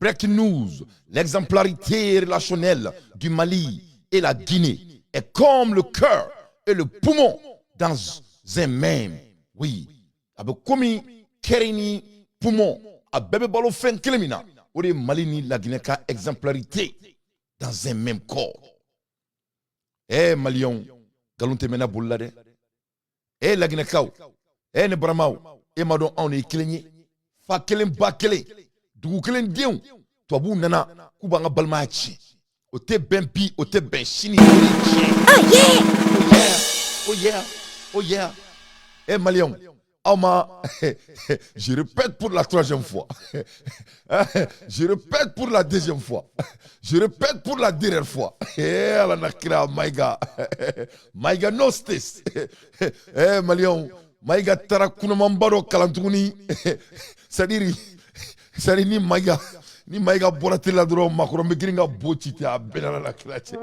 Breaking news, l'exemplarité relationnelle du Mali et la Guinée est comme le cœur et le poumon dans un même. Oui, avec comme Kerini poumon, à bébé balo fen kelemina, ou de Mali ni la Guinée ka exemplarité dans un même corps. Eh Malion, galunte mena boulade. Eh la Guinée kaw, eh ne bramao, eh madon on est cligné, fa kelem ba kele. Dugu kelen denw tubabu nana k'u b'an ka balimaya tiɲɛ o tɛ bɛn bi o tɛ bɛn sini o de tiɲɛ. Oh yeah, oh yeah. Eh Maliens, aw ma je répète pour la troisième fois, je répète pour la deuxième fois, je répète pour la dernière fois. Eh ala na kira Maïga, Maïga no stays. Eh Maliens, Maïga tara kunamanba dɔ kalan tuguni, c'est-à-dire ni Maïga bɔra télé la dɔrɔn makɔrɔ bɛ girin ka bo ci ten a bɛɛ nana la kila cɛ.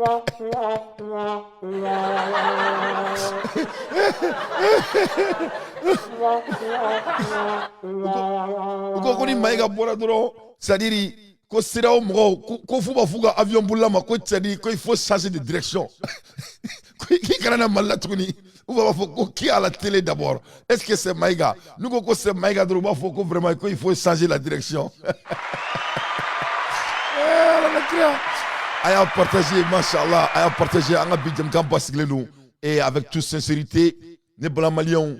U ko ni Maïga bɔra dɔrɔn c'est-à-dire ko CEDEAO mɔgɔw ko f'u b'a f'u ka avion bolila ma ko c'est-à-dire ko il faut changer de direction. K'i kana na Mali la tuguni. Ou va faut qui a la télé d'abord. Est-ce que c'est Maïga? Nous que c'est Maïga de Rouba, faut vraiment il faut changer la direction. Aya partagé, machallah, aya partagé en abidjan nous et avec toute sincérité, ne blanc Malion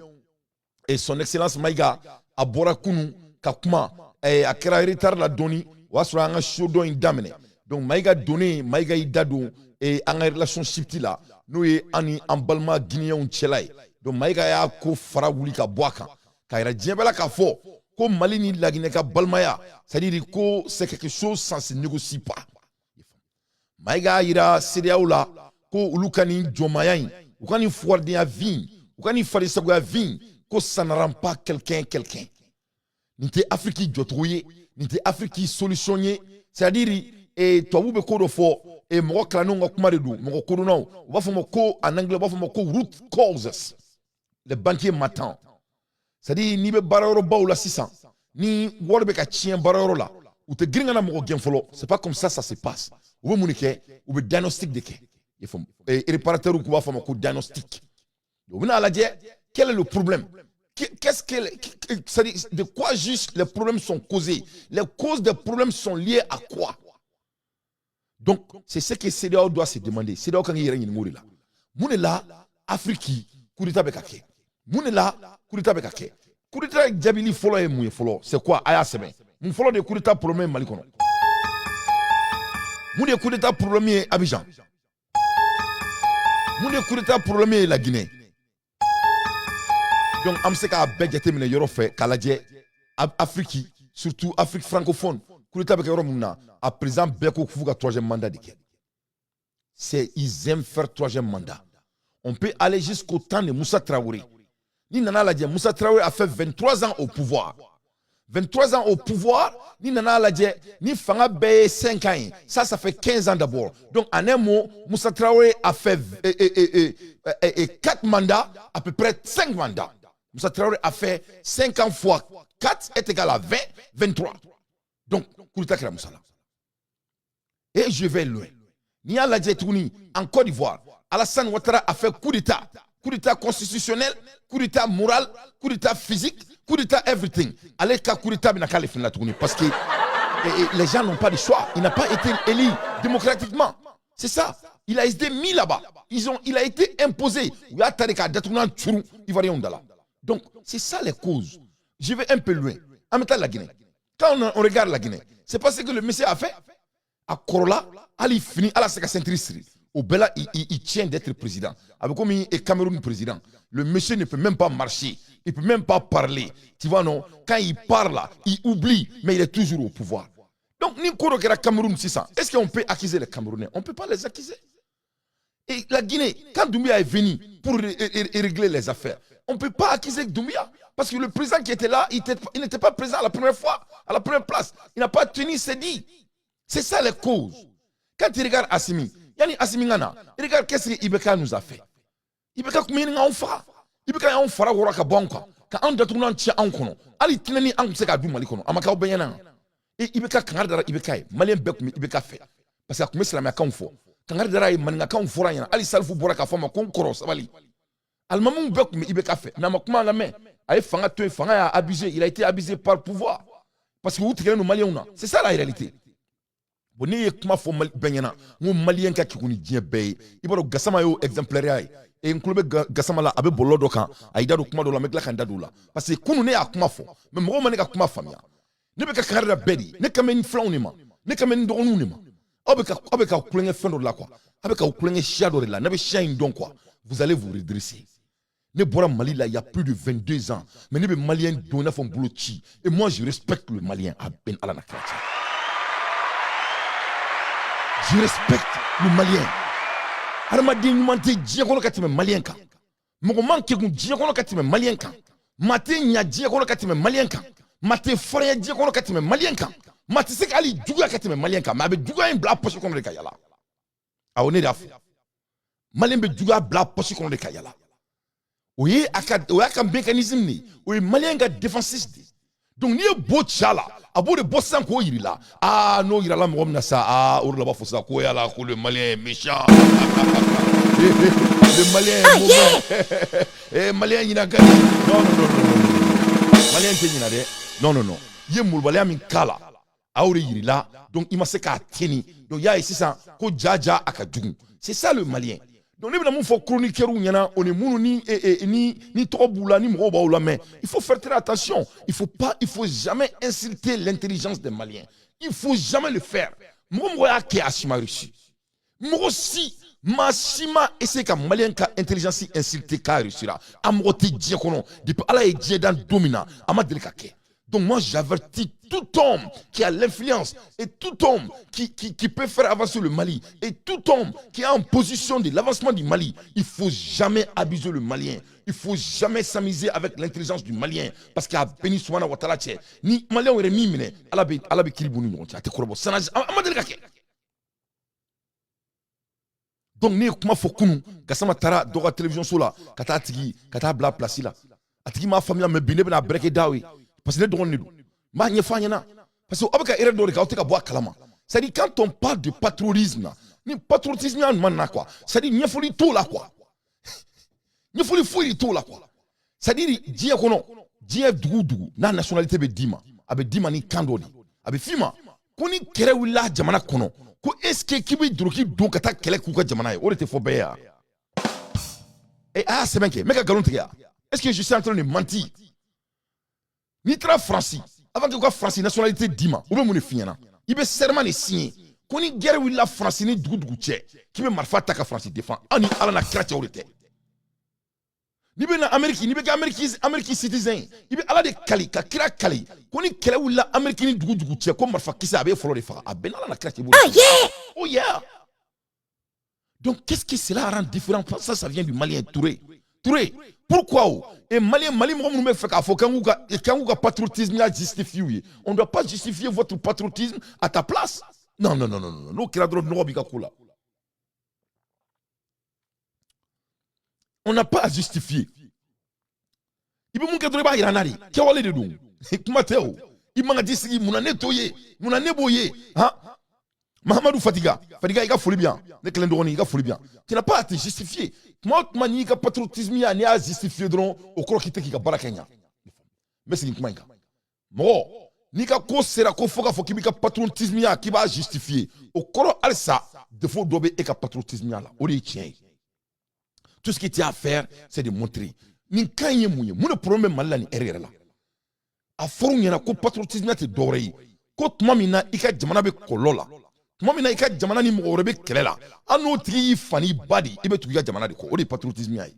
et son excellence Maïga a Borakunu Kakuma et a créé retard la doni ou sur un show don indamene. Donc Maïga donné, Maïga idado et en relation subtile nous y ani emballement guinéen tchelay. Donc Maïga ya ko fara wuli ka boaka. Kaira djembela ka fo ko Mali ni la Guinée ka balmaya. C'est-à-dire que c'est quelque chose ça se négocie pas. Maïga ira CEDEAO la ko ulukani jomayain, ukani fwardi ya vin, ukani farisago ya vin, ko ça ne rend pas quelqu'un. Nite Afrique jotrouye, nite Afrique solutionné, c'est-à-dire et toi vous be ko do fo et mɔgɔ kilanu ka kuma de don mɔgɔ kodɔnnaw u b'a fɔ ma ko en anglais u b'a fɔ ma ko root causes les banquiers m'attendent c'est-à-dire n'i bɛ baarayɔrɔbaw la sisan ni wari bɛ ka tiɲɛ baarayɔrɔ la u tɛ girin ka na mɔgɔ gɛn fɔlɔ c'est pas comme ça se passe u bɛ mun de kɛ u bɛ diagnostic de kɛ i faamu réparateur k'u b'a fɔ ma ko diagnostic u bɛna lajɛ quel est le problème qu'est-ce que c'est-à-dire de quoi juste les problèmes sont causés les causes des problèmes sont liées à quoi. Donc, c'est ce que CEDEAO doit se demander. CEDEAO quand il y a une mourille là. Mounela, Afrique, Kourita Bekake. Mounela, Kourita Bekake. Kourita Djabili follow et mouye follow. C'est quoi? Aya seme. Moun follow de Kourita problème Malikono. Moun de Kourita problème Abidjan. Moun de Kourita problème la Guinée. Donc, amseka bedjete mine yoro fait kaladje Afrique, surtout Afrique francophone. Kourita Bekake Mouna. À présent, Beko Koufuga troisième mandat. Ils aiment faire troisième mandat. On peut aller jusqu'au temps de Moussa Traoré. Ni Nana l'a dit, Moussa Traoré a fait 23 ans au pouvoir. 23 ans au pouvoir, ni Nana l'a dit, ni Fanga Beye 5 ans. Ça fait 15 ans d'abord. Donc, en un mot, Moussa Traoré a fait 4 mandats, à peu près 5 mandats. Moussa Traoré a fait 5 ans fois 4 est égal à 20, 23. Donc, Kourita Kira Moussa. Et je vais loin. Nia Ladjetouni, en Côte d'Ivoire, Alassane Ouattara a fait coup d'État constitutionnel, coup d'État moral, coup d'État physique, coup d'État everything. Allez, coup d'État, parce que les gens n'ont pas de choix. Il n'a pas été élu démocratiquement. C'est ça. Il a été mis là-bas. Il a été imposé. Donc, c'est ça les causes. Je vais un peu loin. En même temps, la Guinée. Quand on regarde la Guinée, c'est pas ce que le monsieur a fait. À Korola, Ali fini, à la centriste. Au Bella, il tient d'être président. Avec comme il est Cameroun président, le monsieur ne peut même pas marcher, il ne peut même pas parler. Tu vois, non? Quand il parle, il oublie, mais il est toujours au pouvoir. Donc, ni Koro qui est Cameroun, c'est ça. Est-ce qu'on peut accuser les Camerounais? On ne peut pas les accuser. Et la Guinée, quand Doumbia est venu pour régler les affaires, on ne peut pas accuser Doumbia. Parce que le président qui était là, il n'était pas présent à la première fois, à la première place. Il n'a pas tenu ses dits. C'est ça les causes. Quand tu regardes Assimi, yani Assimi Ngana, regarde qu'est-ce que Ibeka nous a fait. Ibeka kumini nga on fera. Ibeka on fera wora ka bonka. Ka on datouna tia on kono. Ali tinani an se ka du mali kono. Amaka obenyana. et il be ka kangari dara i be ka ye malien bɛɛ kun i be ka fɛ parce que a kun be silamɛyakanw fɔ kangari dara ye maninkakanw fɔra ɲɛna hali salifu bɔra k'a fɔ ma ko n kɔrɔ sabali alimamuw bɛɛ kun i be ka fɛ n'a ma kuma lamɛn a ye fanga to yen fanga y'a abusé il a été abusé par pouvoir parce que u tigɛlen don maliyɛnw na c'est ça la réalité bon ne ye kuma fɔ bɛɛ ɲɛna n ko maliyɛn ka kekun ni diɲɛ bɛɛ ye i b'a dɔn gasama y'o exemplaire ye et n kulo bɛ gasama la a bɛ bɔlɔ dɔ kan a y'i da don kuma dɔ la n bɛ tila ka n da don o la parce que kunun ne y'a kuma fɔ mais mɔgɔw ma ne ka kuma faamuya ne bɛ ka kangari da bɛɛ de ye ne kan bɛ n filanw de ma ne kan bɛ n dɔgɔninw de ma aw bɛ ka kulonkɛ fɛn dɔ de la quoi aw bɛ ka kulonkɛ siya dɔ de la n'a bɛ siya in dɔn quoi vous allez vous redresser ne bɔra Mali là il y a plus de 22 ans mais ne bɛ maliyɛn don i n'a fɔ n bolo ci et moi je respecte le malien a bɛn ala na kira cɛ je respecte le malien hadamaden ɲuman tɛ diɲɛ kɔnɔ ka tɛmɛ malien kan mɔgɔ man kekun diɲɛ kɔnɔ ka tɛmɛ malien kan maa tɛ ɲa diɲɛ kɔnɔ ka tɛmɛ malien kan maa tɛ farinya diɲɛ kɔnɔ ka tɛmɛ malien kan maa tɛ se ka hali juguya ka tɛmɛ malien kan mais a bɛ juguya in bila poche kɔnɔ de ka yala awɔ ne de y'a fɔ malien bɛ juguya bila poche kɔnɔ de ka yala o y'a ka mécanisme de ye o ye malien ka défensif de ye donc n'i ye bo ci a la a b'o de bɔ sisan k'o yir'i la n'o yirala mɔgɔ min na sa o de la b'a fɔ sisan ko yala ko le malien est méchant le malien est mauvais malien ɲina ka di non malien tɛ ɲina dɛ non i ye molobaliya min k'a la a y'o de yir'i la donc i ma se k'a teni donc i y'a ye sisan ko jaja a ka jugu c'est ça le malien donc ne bɛna mun fɔ chroniqueurs ɲɛna o ni minnu ni tɔgɔ b'u la ni mɔgɔw b'aw lamɛn il faut faire très attention il faut jamais insulter l'intelligence des Maliens il faut jamais le faire mɔgɔ y'a kɛ a si ma réussi mɔgɔ si maa si ma essayer ka malien ka intelligence insulter k'a réussira a mɔgɔ tɛ diɲɛ kɔnɔ depuis ala ye diɲɛ dan don min na a ma deli ka kɛ donc moi j'avertis tout homme qui a l'influence et tout homme qui peut faire avancer le Mali et tout homme qui est en position de l'avancement du Mali, il faut jamais abuser le Malien. Il faut jamais s'amuser avec l'intelligence du Malien parce qu'il y a béni Subhanahu wa Ta'ala ni Malien aurait mis mine ala be kiribu ni ɲɔgɔn cɛ a tɛ kɔrɔbɔ sanage a ma deli ka kɛ donc ne ye kuma fɔ kunun Gassama taara dɔ ka télévision so la ka taa bila place la a tigi m'a faamuya mais bi ne bɛna bɛrɛkɛ daw ye parce que ne dɔgɔnin de don n b'a ɲɛfɔ a ɲɛna parce que aw bɛ ka erreur dɔ de kɛ aw tɛ ka bɔ a kalama c'est-à-dire quand on parle de patriotisme ni patriotisme y'a ɲuman na quoi c'est-à-dire ɲɛfɔli t'o la quoi ɲɛfɔli foyi de t'o la quoi c'est-à-dire diɲɛ kɔnɔ diɲɛ dugu o dugu n'a nationalité bɛ d'i ma a bɛ d'i ma ni kan dɔ de a bɛ f'i ma ko ni kɛlɛ wulila jamana kɔnɔ ko est-ce que k'i bɛ doroki don ka taa kɛlɛ k'u ka jamana ye o de tɛ fɔ bɛɛ ye wa a y'a sɛbɛn kɛ n bɛ ka nkalon tigɛ wa est-ce que je suis en train de mentir n'i taara Faransi avant que u ka Faransi nationalité d'i ma u bɛ mun de f'i ɲɛna i bɛ serment de signer ko ni guerre wulila Faransi ni dugu cɛ k'i bɛ marifa ta ka Faransi défend aw ni ala na kira cɛ o de tɛ n'i bɛ na Amérique n'i bɛ kɛ Amérique citizen i bɛ ala de kali ka kira kali ko ni kɛlɛ wulila Amérique ni dugu cɛ ko marifa kisɛ a bɛ fɔlɔ de faga a bɛɛ n'ala na kira cɛ bolo oh yeah donc qu'est-ce que cela rend différent ça vient du Malien Touré pourquoi et Mali mɔgɔ minnu bɛ fɛ k'a fɔ k'an k'u ka patriotisme y'a justifié u ye on ne doit pas justifier votre patriotisme à ta place non n'o kɛra dɔrɔn nɔgɔ b'i ka ko la on n'a pas à justifier i bɛ mun kɛ dɔrɔn i b'a yira n'a de kɛwale de don kuma tɛ o i man ka t'i sigi munna ne t'o ye munna ne b'o ye Mahamadou Fadiga i ka foli bi yan ne kelen dɔgɔnin i ka foli bi yan tu n'as pas à te justifier tuma o tuma n'i ka patriotisme ya n'i y'a justifier dɔrɔn o kɔrɔ k'i tɛ k'i ka baara kɛ ɲa n bɛ segin kuma in kan mɔgɔ n'i ka ko sera ko fo k'a fɔ k'i b'i ka patriotisme ya k'i b'a justifier o kɔrɔ halisa défaut dɔ bɛ e ka patriotisme ya la o de ye tiɲɛ ye tout ce qui t'a à faire c'est de montrer nin kan in ye mun ye mun de problème bɛ Mali la nin heure yɛrɛ la a fɔr'u ɲɛna ko patriotisme ya tɛ dɔwɛrɛ ye ko tuma min na i ka jamana bɛ kɔlɔlɔ la tuma min na i ka jamana ni mɔgɔ wɛrɛ bɛ kɛlɛ la hali n'o tigi y'i fa n'i ba de i bɛ tugu i ka jamana de kɔ o de ye patriotisme ya ye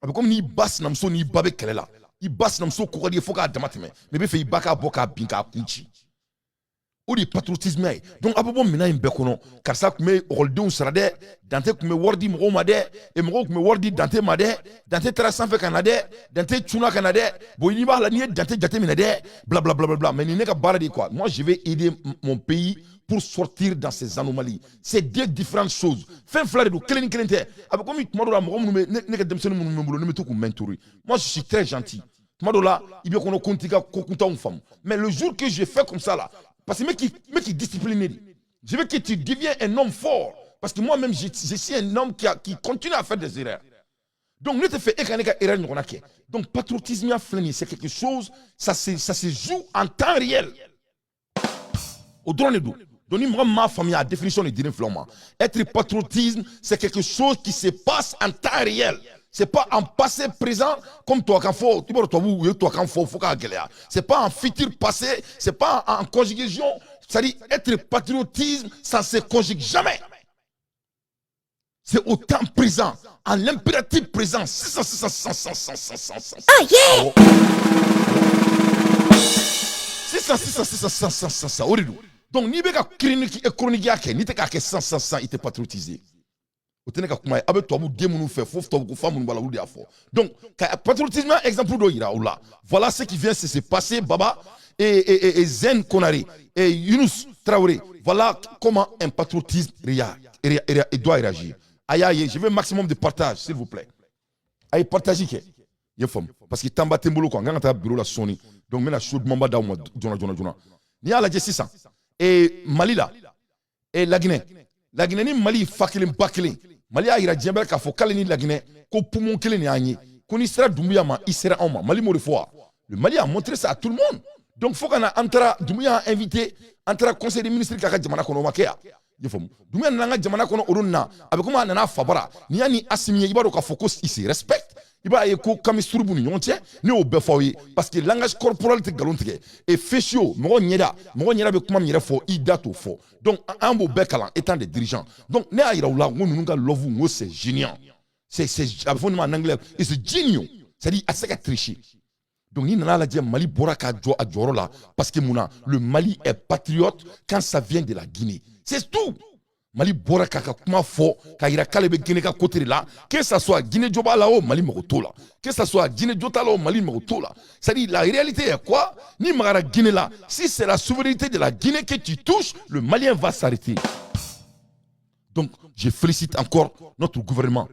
a bɛ komi n'i ba sinamuso n'i ba bɛ kɛlɛ la i ba sinamuso ko ka di ye fo k'a dama tɛmɛ mais i bɛ fɛ i ba k'a bɔ k'a bin k'a kun ci o de ye patriotisme ya ye donc a bɛ bɔ minɛn in bɛɛ kɔnɔ karisa tun bɛ ekɔlidenw sara dɛ Dante tun bɛ wari di mɔgɔw ma dɛ et mɔgɔw tun bɛ wari di Dante ma dɛ Dante taara sanfɛ ka na dɛ Dante cunna ka na dɛ bon n'i b'a la n'i ye Dante jateminɛ dɛ blablabla mais nin ne ka baara de ye quoi moi je vais aider mon pays pour sortir dans ces anomalies c'est deux différentes choses fɛn fila de don kelen ni kelen tɛ a bɛ komi tuma dɔ la mɔgɔ minnu bɛ ne ka denmisɛnnin minnu bɛ n bolo ne bɛ to k'u mentorer moi je suis très gentil Madola, il y a qu'on continue une femme. Mais le jour que je fais comme ça là, parce que mec qui discipliné, je veux que tu deviens un homme fort. Parce que moi-même, je suis un homme qui continue à faire des erreurs. Donc, nous te fait erreur. Donc, patriotisme, c'est quelque chose, ça se joue en temps réel. Au drone de donc, ma famille a la définition de dire être patriotisme, c'est quelque chose qui se passe en temps réel. C'est pas en passé présent comme toi quand faut, toi quand faut c'est pas en futur passé, c'est pas en conjugaison, c'est-à-dire être patriotisme, ça se conjugue jamais. C'est au temps présent, en l'impératif présent. Ah yeah! Donc, ni beka chronique yake, ni te ka ke 100, il te patriotisé. Donc, patriotisme, exemple de Ira, voilà ce qui vient de se passer, Baba et Zen Konari et Yunus Traoré. Voilà comment un patriotisme doit réagir. Aïe, je veux un maximum de partage, s'il vous plaît. Aïe, partagez. Parce que Tamba Tembolo, quand on a un bureau la Sony, donc maintenant, je suis mamba dans moi, Jonah. Ni à la Jessissa. Et Mali là, et la Guinée. La Guinée, ni Mali, fakilin, bakilin. Mali a ira djembel ka fo kaleni la Guinée, ko poumon kelen ni anye. Qu'on y sera Doumbouya ma, il sera en ma. Mali Morifoa. Le Mali a montré ça à tout le monde. Donc, il faut qu'on a entra, Doumbouya a invité, entra conseil des ministres kaka djamana kono makea. Doumbouya nanga djamana kono oruna, avec comment nana fabara, ni ani assimie, ibaro ka focus ici, respect. Il va y avoir comme surbouni yontier ne au befoye parce que langage corporel te galontige et féchio mo nyeda be kuma nyera fo idato fo donc un beau bekalan étant des dirigeants donc ne aira la ngonu nga lovu ngo c'est génial c'est en anglais c'est génial c'est dit assez qu'à tricher donc ni nana la dire Mali boraka a joro là parce que le Mali est patriote quand ça vient de la Guinée c'est tout. Mali bora kaka kuma fo ka ira kalebe Guinée ka côté là que ça soit Guinée Djoba là Mali moto là que ça soit Guinée Djota là Mali moto là c'est-à-dire la réalité est quoi ni magara Guinée là si c'est la souveraineté de la Guinée que tu touches le Malien va s'arrêter. Donc je félicite encore notre gouvernement.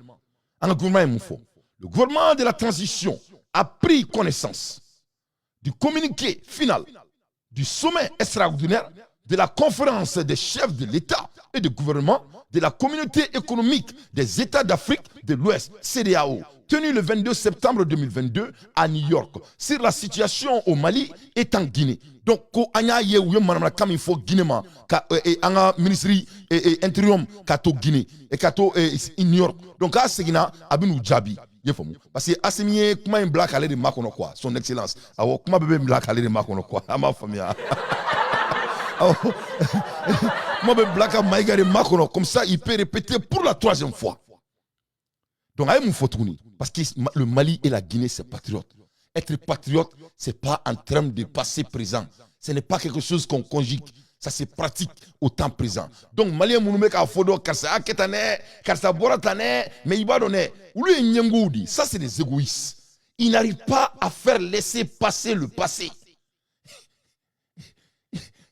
Un gouvernement le gouvernement de la transition a pris connaissance du communiqué final du sommet extraordinaire de la conférence des chefs de l'État et de gouvernement de la communauté économique des États d'Afrique de l'Ouest, CEDEAO, tenue le 22 septembre 2022 à New York, sur la situation au Mali et en Guinée. Donc, ko anya ye ou manam la kam il faut Guinée ma et anga ministry et intérieur kato Guinée et kato New York. Donc à segina abinu jabi. Parce que Assemie kuma un black aller de makono quoi, son excellence. Awo kuma bébé black aller de makono quoi, ama famille. Moi, je blague à Maïgare Makono, comme ça, il peut répéter pour la 3e fois. Donc, il faut tourner. Parce que le Mali et la Guinée, c'est patriote. Être patriote, ce n'est pas en termes de passé présent. Ce n'est pas quelque chose qu'on conjugue. Ça se pratique au temps présent. Donc, Mali, Mounoumeka a fodo, Karsa Aketane, Karsa Boratane, mais il va donner. Ça, c'est des égoïstes. Ils n'arrivent pas à faire laisser passer le passé.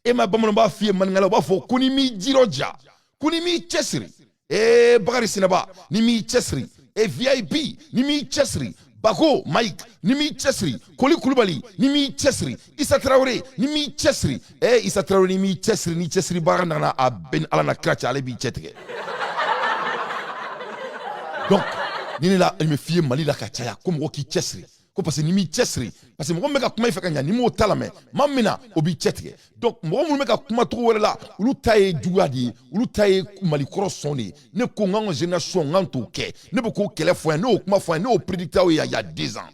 Et ma bamanan ba fiye maningala ba fo kunimi jiroja kunimi chesri e bagari sinaba nimi chesri e VIP nimi chesri Bako Mike nimi chesri Koli Kulubali nimi chesri Issa Traoré nimi chesri e Issa Traoré nimi chesri ni chesri barandana a ben alana kracha alebi chetke. Donc nini la me fiye Mali la kachaya comme woki chesri ko parce que ni mi chesri parce que mo meka kuma ifaka nya ni mo talame mamina obi chetke donc mo meka kuma to wala ulu taye dugadi ulu taye Mali crossoni ne ko ngan génération ngan to ke ne ko kele fo ne kuma fo ne o prédicteur il y a 10 ans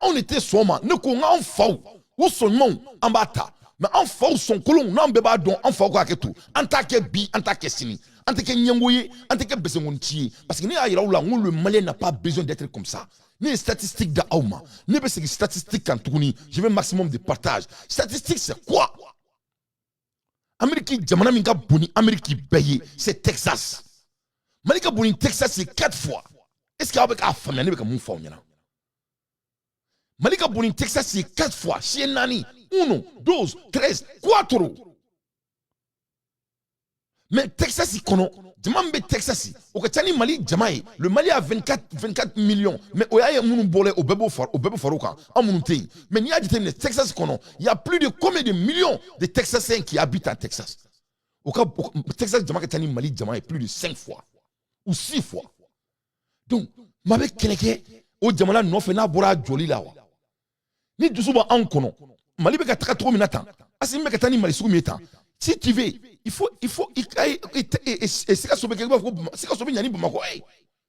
on était soma ne ko ngan faw ou son nom en bata mais en faw son kolon nan beba don en faw ko aketu en ta ke bi en ta ke sini en ta ke nyangoye en ta ke besengonti parce que ni ayira ula le Malien n'a pas besoin d'être comme ça. Les statistiques d'Aouma, les statistiques en tourni, je veux un maximum de partage. Statistiques, c'est quoi? Amérique, Jamana Minga Boni, Amérique Baye, c'est Texas. Malika Boni, Texas, c'est 4 fois. Est-ce qu'il y a avec la famille, avec mon famille? Malika Boni, Texas, c'est 4 fois. Chez Nani, 1, 2, 13, 4. Mais Texas, il connaît. Jamam be Texas. Au Kachani Mali, Jamaï. Le Mali a 24 millions. Mais il y a un bolé au Bebo Farouka. Mais il y a des Texas connaît. Il y a plus de combien de millions de Texasiens qui habitent à Texas. Au cas Texas, Jamaica, Mali, Jamaï, plus de 5 fois. Ou 6 fois. Donc, Mabe Keneke, au Jamana, non fait na bora joli là. Ni Dusouba en connaît. Mali be 4 minutes. Asi me Katani Mali sous mieta. Si tu veux, il faut, et c'est ça que c'est ça que Nyani Bamako.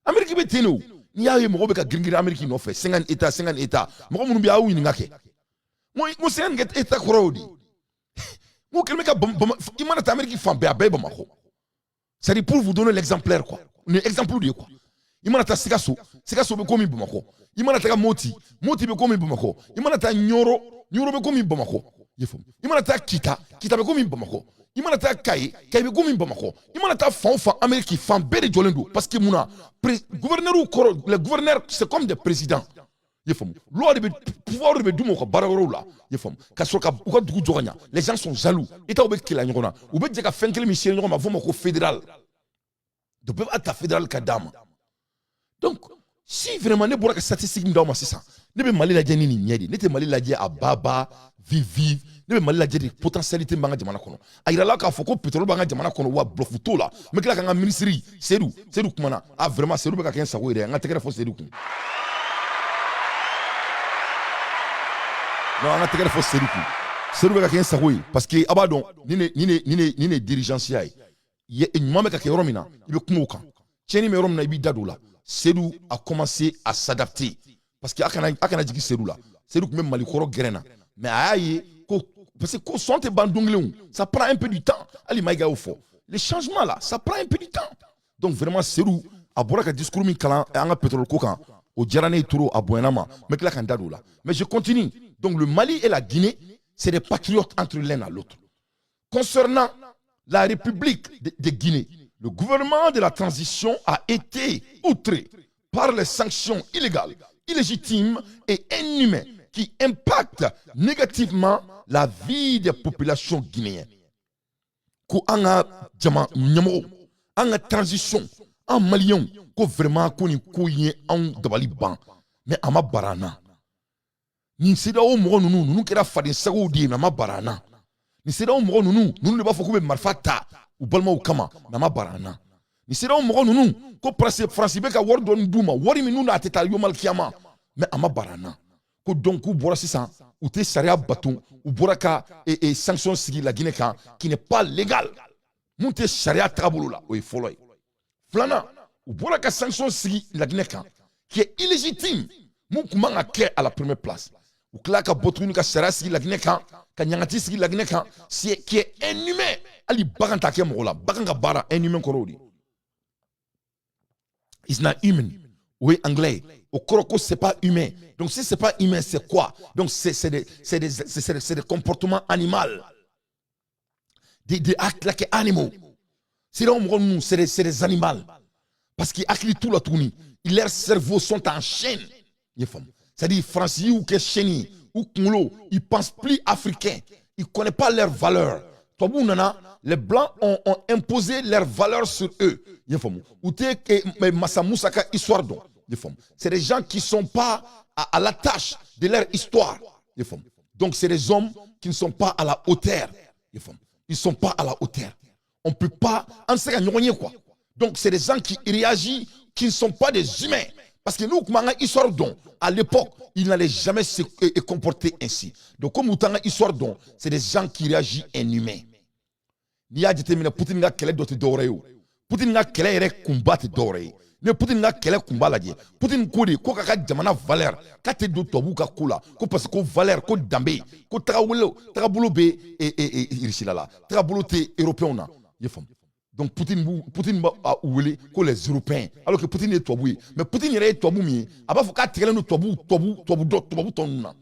Amérique be teno. Ni a eu mo be ka gringira Amérique no fait 50 États. Mo ko munumbi a wini ngake. Mo c'est un État crowd. Mo kelme ka imana ta Amérique fan be abe Bamako. C'est pour vous donner l'exemplaire quoi. Un exemple de quoi. Imana ta Sikaso be komi Bamako. Imana ta Moti be komi Bamako. Imana ta Nyoro be komi Bamako. Imana ta kita be komi Bamako. Imana ta kai be komi Bamako. Imana ta fan Amérique fan be de jolendo parce que muna gouverneur ou le gouverneur c'est comme des présidents. Loi de pouvoir de dumo ko bararo la. Ka soka u ka dugu joganya. Les gens sont jaloux. Eta obe kila nyona. Ube jeka fenkele michel nyoma vomo ko fédéral. De peuvent être fédéral kadama. Donc si vraiment ne bora ka statistique ndawma c'est ça. Ne be Mali la jeni ni nyedi. Ne te Mali la a baba vive. Ne be Mali la jeni potentialité banga jamana kono. Ayira la ka foko pétrole banga jamana kono wa blofuto la. Mais kila ka ministre Serou kumana. Ah vraiment Serou be ka ken sako ire. Nga tekere fo Serou kum. Non, nga tekere fo Serou kum. Serou be ka ken sako ire parce que abadon ni dirigencia ye nyama ka ke romina ibe kumuka. Tieni me romina ibi dadula. Serou a commencé à s'adapter. Parce qu'il y a dit Serou là. Serou même Malikoro Grena. Mais parce que sont tes bandongléons, ça prend un peu du temps. Ali Maïga au fond. Les changements là, ça prend un peu du temps. Donc vraiment Serou a boraka discours mi kala et anga pétrole kokan au Djarane Touro à Buenama. Mais là kandadou là. Mais je continue. Donc le Mali et la Guinée, c'est des patriotes entre l'un à l'autre. Concernant la République de Guinée, le gouvernement de la transition a été outré par les sanctions illégales, illégitimes et inhumaines qui impactent négativement la vie des populations guinéennes. Ko anga jama nyamo, anga transition, en malien, ko vraiment koni koye en dabali ban, mais ama barana. Ni sida o mo nunu kera fadin sago di na ma barana. Ni sida o mo nunu le ba foko be marfata ou balma ou kama na ma barana. Ni sida o mo nunu ko France be ka wor don duma wori mi nunu ateta yomal kiyama mais ama barana. Ko donc ou bora sisa ou te sharia baton ou bora ka et sanctions sigi la Guinée kan qui n'est pas légal. Monte sharia trabolo la o folloy. Flana ou bora ka sanctions sigi la Guinée kan qui est illégitime. Mon comment a à la première place. Ou klaka botrunu ka sharia sigi la Guinée kan ka nyangati sigi la Guinée kan c'est qui est inhumain. Ali baganta ke mo la baganga bara inhumain korodi. It's not human. Oui, anglais. Au croco, c'est pas humain. Donc, si c'est pas humain, c'est quoi? Donc, c'est des comportements animaux. Des actes like animaux. C'est des animaux. Parce qu'ils actent tout la tournie. Leurs cerveaux sont en chaîne. C'est-à-dire, Français ou que Chéni ou Koulo, ils ne pensent plus africains. Ils ne connaissent pas leurs valeurs. Les Blancs ont imposé leurs valeurs sur eux. C'est des gens qui ne sont pas à la tâche de leur histoire. Donc c'est des hommes qui ne sont pas à la hauteur. Ils ne sont pas à la hauteur. On ne peut pas... Donc c'est des gens qui réagissent, qui ne sont pas des humains. Parce que nous, à l'époque, ils n'allaient jamais se comporter ainsi. Donc comme histoire c'est des gens qui réagissent inhumains. Ni a déterminé Poutine n'a qu'elle doit te dorer. Poutine n'a qu'elle est combat te dorer. Ne Poutine n'a qu'elle combat la die. Poutine kodi ko ka jamana valeur. Ka te do tobu ka kula. Ko parce que valeur ko dambe. Ko tagabulo be et irishilala. Tagabulo te européen na. Yefam. Donc Poutine a oulé ko les européens. Alors que Poutine est tobu. Mais Poutine est tobu mi. Aba faut ka tigela no tobu ton.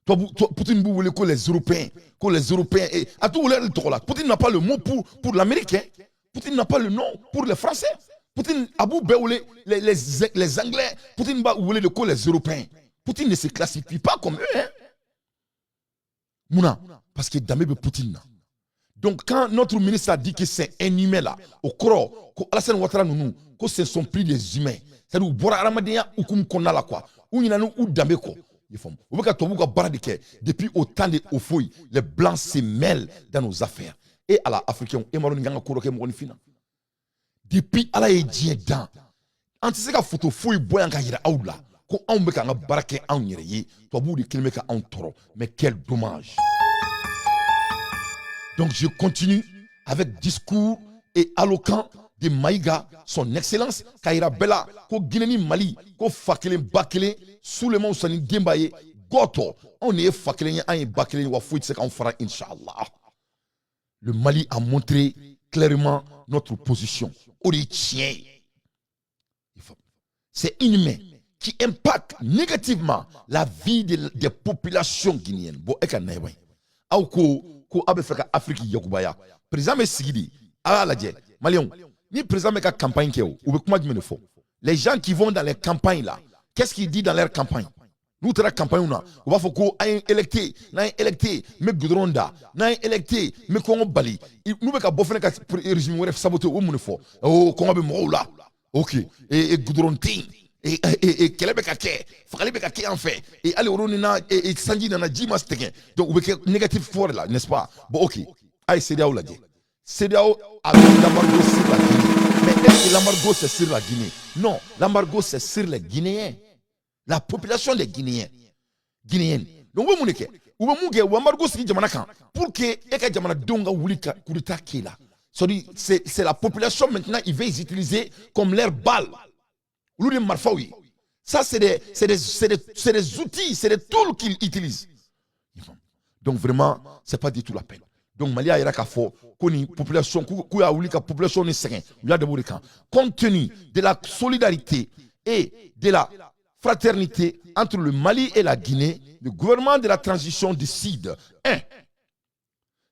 Poutine voulait que les Européens, et à tout le monde, Poutine n'a pas le mot pour l'Américain. Poutine n'a pas le nom pour les Français. Poutine Abou voulait les Anglais. Poutine voulait que les Européens. Poutine ne se classifie pas comme eux. Hein? Mouna, parce que Damé Poutine. Donc quand notre ministre a dit que c'est un humain là, au croc, Alassane Ouattara nous, que ce ne sont plus des humains. C'est-à-dire bora aramadenya oukum konna la quoi. Ou y ou dambe ko. Depuis autant de Ofoy, les blancs se mêlent dans nos affaires. Et à la africaine, et maron nganga koroke mo fina. Depuis ala e dien dan. Anti ka photo foy boy nga yira aula. Ko on be ka nga barake an yere yi, to bu de kilme ka an toro. Mais quel dommage. Donc je continue avec discours et éloquent de Maïga, son excellence, Kaira Bella, ko Guinée Mali, ko Fakele Bakele, Souleymane Sani Dembaye, Goto, on est Fakele, on est Bakele, on fouille ce qu'on fera, Inch'Allah. Le Mali a montré clairement notre position. C'est inhumain qui impacte négativement la vie des populations guinéennes. Bon, et qu'on ko abe feka Afrique yakubaya président me sigidi ala la Malion ni président me ka campagne ke ou be kuma djumene fo les gens qui vont dans les campagnes là qu'est-ce qu'ils disent dans leur campagne nous tra campagne na ou va fo ko ay électé me goudronda na électé me ko bali nous be ka bofene ka régime wore saboter o mun fo o ko be mo là OK et goudrontin et kelebe kake fakalibe kake en fait et aller au ronina et sanji na jima steken donc ou négatif fort là n'est-ce pas bon OK ay CEDEAO l'a dit CEDEAO a l'embargo sur la Guinée mais est-ce que l'embargo c'est sur la Guinée non l'embargo c'est sur les Guinéens la population des Guinéennes donc vous muneke ou munge l'embargo sur jamana kan pour que e ka jamana donga wulika kurita kila c'est la population maintenant ils veulent utiliser comme leur balle. Ça, c'est des outils, c'est des tools qu'ils utilisent. Donc, vraiment, ce n'est pas du tout la peine. Donc, Mali a une population, population compte tenu de la solidarité et de la fraternité entre le Mali et la Guinée, le gouvernement de la transition décide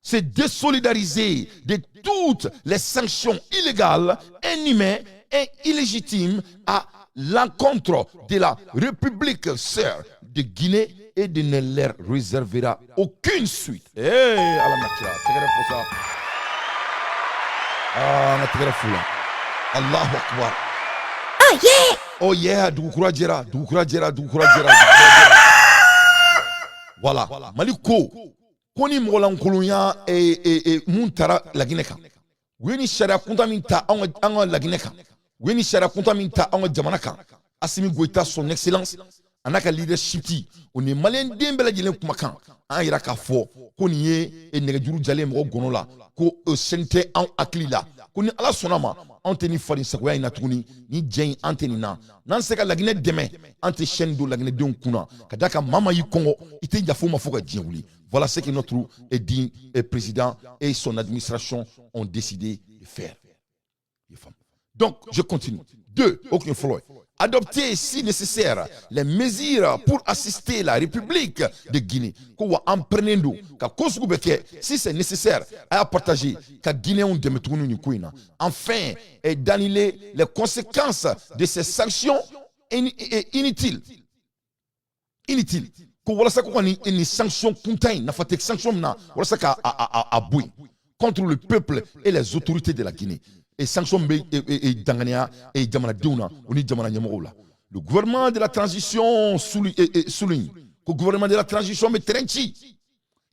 c'est désolidariser de toutes les sanctions illégales, inhumaines et illégitimes à l'encontre de la République sœur de Guinée et de ne leur réservera aucune suite. Eh, Allahu Akbar. Oh yeah! Oh yeah, doukourajera. Voilà, Maliko. Koni molan kulunya e muntara la Guinée kan. Weni sharia kunta minta anga la Guinée kan. Weni sharia kunta minta anga jamana kan. Assimi Goïta son excellence anaka leadership ti on est malien dembela jile kuma kan. An ira ka fo koni ye e negejuru jale mo gono la ko sente an akili la. Koni ala sonama anteni fari sakoya ina tuguni ni jen anteni na nan se ka la Guinée demain ante chaîne do la Guinée don kuna kadaka mama yi Congo ite jafo mafoka djewuli. Voilà ce que notre digne président et son administration ont décidé de faire. Donc, je continue. 2. Aucun follow. Adopter, si nécessaire, les mesures pour assister la République de Guinée. Si c'est nécessaire, à partager, enfin, d'annuler les conséquences de ces sanctions inutiles. Voilà ça qu'on a une sanction contre le peuple et les autorités de la Guinée. Et sanctions le gouvernement de la transition souligne que le gouvernement de la transition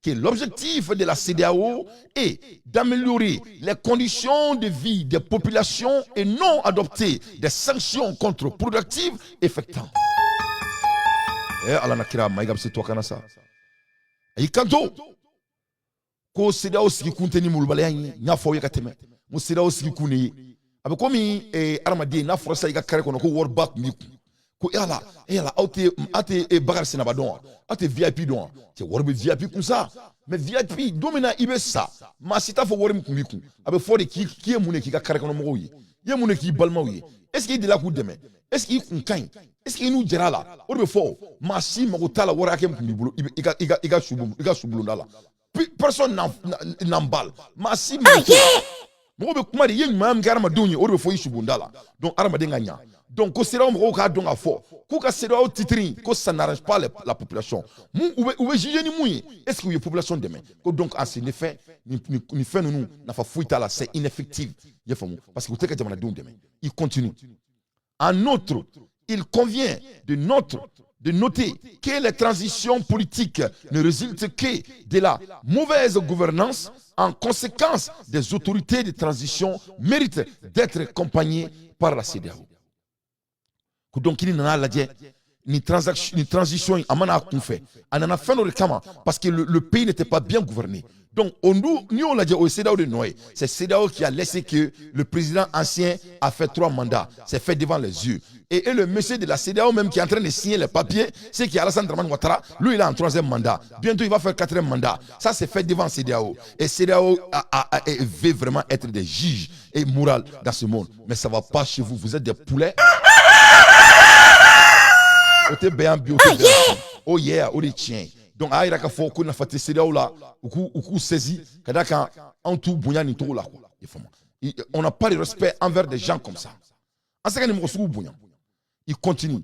que l'objectif de la CEDEAO est d'améliorer les conditions de vie des populations et non adopter des sanctions contre-productives effectuant. Ala nakira maigam se to kana sa ay kanto ko CEDEAO sigi kunteni mulbale yanyi nya fo yakateme mu CEDEAO sigi kuni abe komi armadi na forsa iga kare kono ko world back mi ko ala ate bagar sinaba don ate VIP don te worbe VIP kun sa mais VIP domina ibe sa ma sita fo worim kumiku abe fo de ki e mune ki ga kare kono mo yi ye mune ki balma yi est-ce qu'il de la coup demain est-ce qu'il kunkan est-ce qu'il nous dira là on be fo ma si mo tala wora kem kumibulo iga subulu ndala personne n'emballe ma si mo be kuma de yen mam garama donyi on be fo yi subundala donc arama de nganya Donc, au CEDEAO, on a donc à fort. Quand le CEDEAO titri, que ça n'arrange pas la population. Où est juger ni mouille? Est-ce qu'il y a une population demain? Donc, en ce fait, nous faisons n'a pas fouillé là, c'est ineffectif. Parce que vous savez que demain. Il continue. En outre, il convient de noter que les transitions politiques ne résultent que de la mauvaise gouvernance. En conséquence, des autorités de transition méritent d'être accompagnées par la CEDEAO. Donc, il y a une transition parce que le pays n'était pas bien gouverné. Donc, nous, on l'a dit au CEDEAO de Noé. C'est CEDEAO qui a laissé que le président ancien a fait 3 mandats. C'est fait devant les yeux. Et le monsieur de la CEDEAO même qui est en train de signer les papiers, c'est qui Alassane Dramane Ouattara, lui il a un 3e mandat. Bientôt il va faire 4e mandat. Ça c'est fait devant CEDEAO. Et CEDEAO veut vraiment être des juges et moraux dans ce monde. Mais ça ne va pas chez vous. Vous êtes des poulets. Oh yeah, oh les chiens. Donc, il y a faut qu'on a fait CEDEAO là, ou saisi, on n'a pas de respect envers des gens comme ça. Il continue.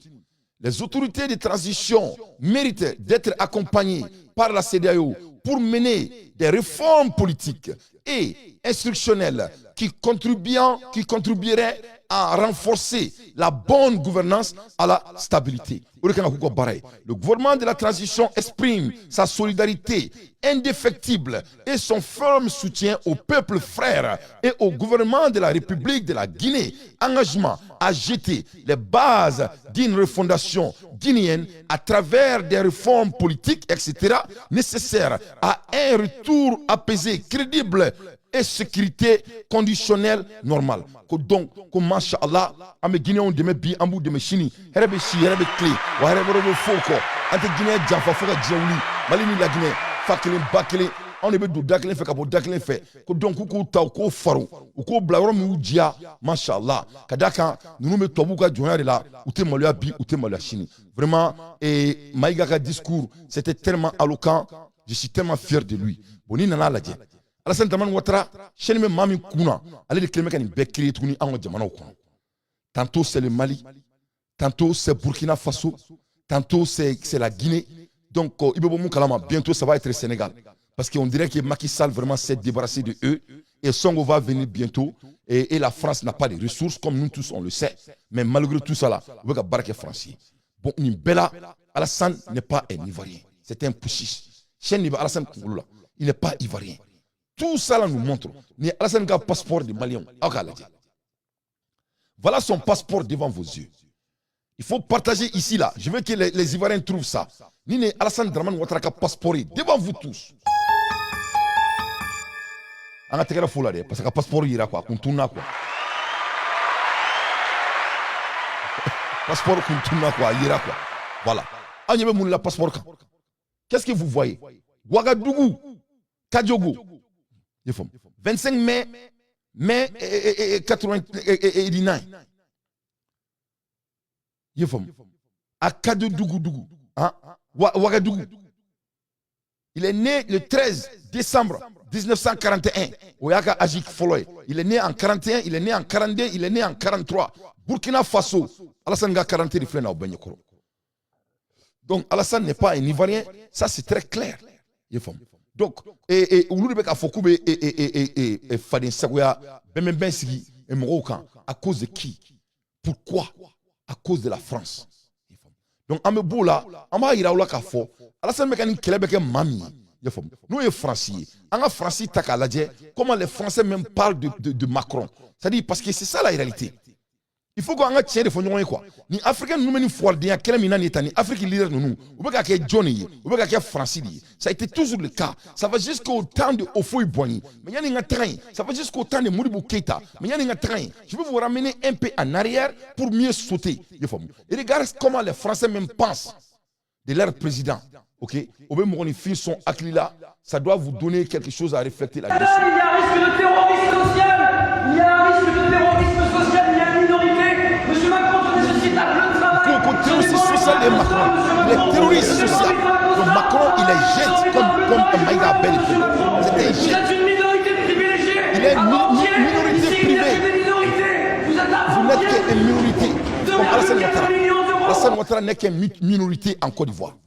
Les autorités de transition méritent d'être accompagnées par la CEDEAO pour mener des réformes politiques et institutionnelles qui contribueraient à renforcer la bonne gouvernance à la stabilité. Le gouvernement de la transition exprime sa solidarité indéfectible et son ferme soutien au peuple frère et au gouvernement de la République de la Guinée. Engagement à jeter les bases d'une refondation guinéenne à travers des réformes politiques, etc., nécessaires à un retour apaisé, crédible et sécurité conditionnelle normale. Donc, comme Masha'Allah, ame Guinéens de mes bi, ambu de mes chini, herbe chi, herbe clé, ou herbe foko, ante Guinée Djanfa Foka Djaouli, Malini la Guinée, Fakele, Bakele, on est de Dakle fait, Kabo Dakle fait, donc Koukou Tau, Kou Faro, ou Kou Blarom ou Dja, Masha'Allah, Kadaka, nous nous mettons Bouka Djounari là, ou te Malia bi, ou te Malia chini. Vraiment, et Maïgaka discours, c'était tellement alloquent, je suis tellement fier de lui. Boni Nana l'a dit. Alassane Dramane Ouattara, chaîne même Mami Kouna, allez les cléments qui ont créé tout en Djamano. Tantôt c'est le Mali, tantôt c'est Burkina Faso, tantôt c'est la Guinée. Donc, bientôt ça va être le Sénégal. Parce qu'on dirait que Macky Sall vraiment s'est débarrassé de eux. Et Songo va venir bientôt. Et la France n'a pas de ressources, comme nous tous on le sait. Mais malgré tout ça, là, on veut que français. Bon, Nimbela, Alassane n'est pas un Ivoirien. C'est un pouchis. Cheikh Alassane Kouloula, il n'est pas Ivoirien. Tout ça là nous montre. Ni Alassane a un passeport de Malien. Voilà son passeport devant vos yeux. Il faut partager ici là. Je veux que les Ivoiriens trouvent ça. Ni Alassane Dramane Ouattara a un passeport devant vous tous. On a tiré la foule parce que le passeport ira quoi, qu'on tourne quoi. Passeport qu'on tourne quoi, ira quoi. Voilà. On y a même le passeport. Qu'est-ce que vous voyez? Ouagadougou, Kadiogo. 25 mai 89. À Kadiogo, Ouagadougou. Il est né le 13 décembre 1941. Oyaka Ajik Foloy. Il est né en 41, il est né en 42, il est né en 43. Burkina Faso. Alassane Ga 40 de au Benyokoro. Donc Alassane n'est pas un Ivoirien, ça c'est très clair. Donc, Ouloubeka Fokoube et Fadin Sagoya, Ben Sigi et Morokan, à cause de qui? Pourquoi? À cause de la France. Donc, Amebo là, Amba Iraoula Kafo, Alassane Mekani Kelebeke Mami. Nous, les Français, en Français, comment les Français même parlent de Macron. C'est-à-dire, parce que c'est ça la réalité. Il faut qu'on tienne de fond quoi. Ni Africains nous menons fois de quel mina n'est ni Afrique leader nous. Ou bien qu'il y ait Johnny, ou bien qu'il y ait Français. Ça a été toujours le cas. Ça va jusqu'au temps de Ofoui Boigny. Mais il y a un train. Ça va jusqu'au temps de Mouribou Keita. Mais il y a un train. Je vais vous ramener un peu en arrière pour mieux sauter. Et regarde comment les Français même pensent de leur président. Ok? Au même moment où les filles sont acquis là, ça doit vous donner quelque chose à réfléchir là-dessus. Il y a un risque de terrorisme social. Il y a un risque de terrorisme social. Il y a une minorité. Monsieur Macron, je nécessite un plein de travail. Le terrorisme social de Macron. Le terrorisme social. Donc Macron, il est jette comme un Maïga Bel. C'est un jet. Vous êtes une minorité privilégiée. Il est une minorité privée. Vous êtes Vous n'êtes qu'une minorité. Vous Alassane Ouattara n'est qu'une minorité en Côte d'Ivoire.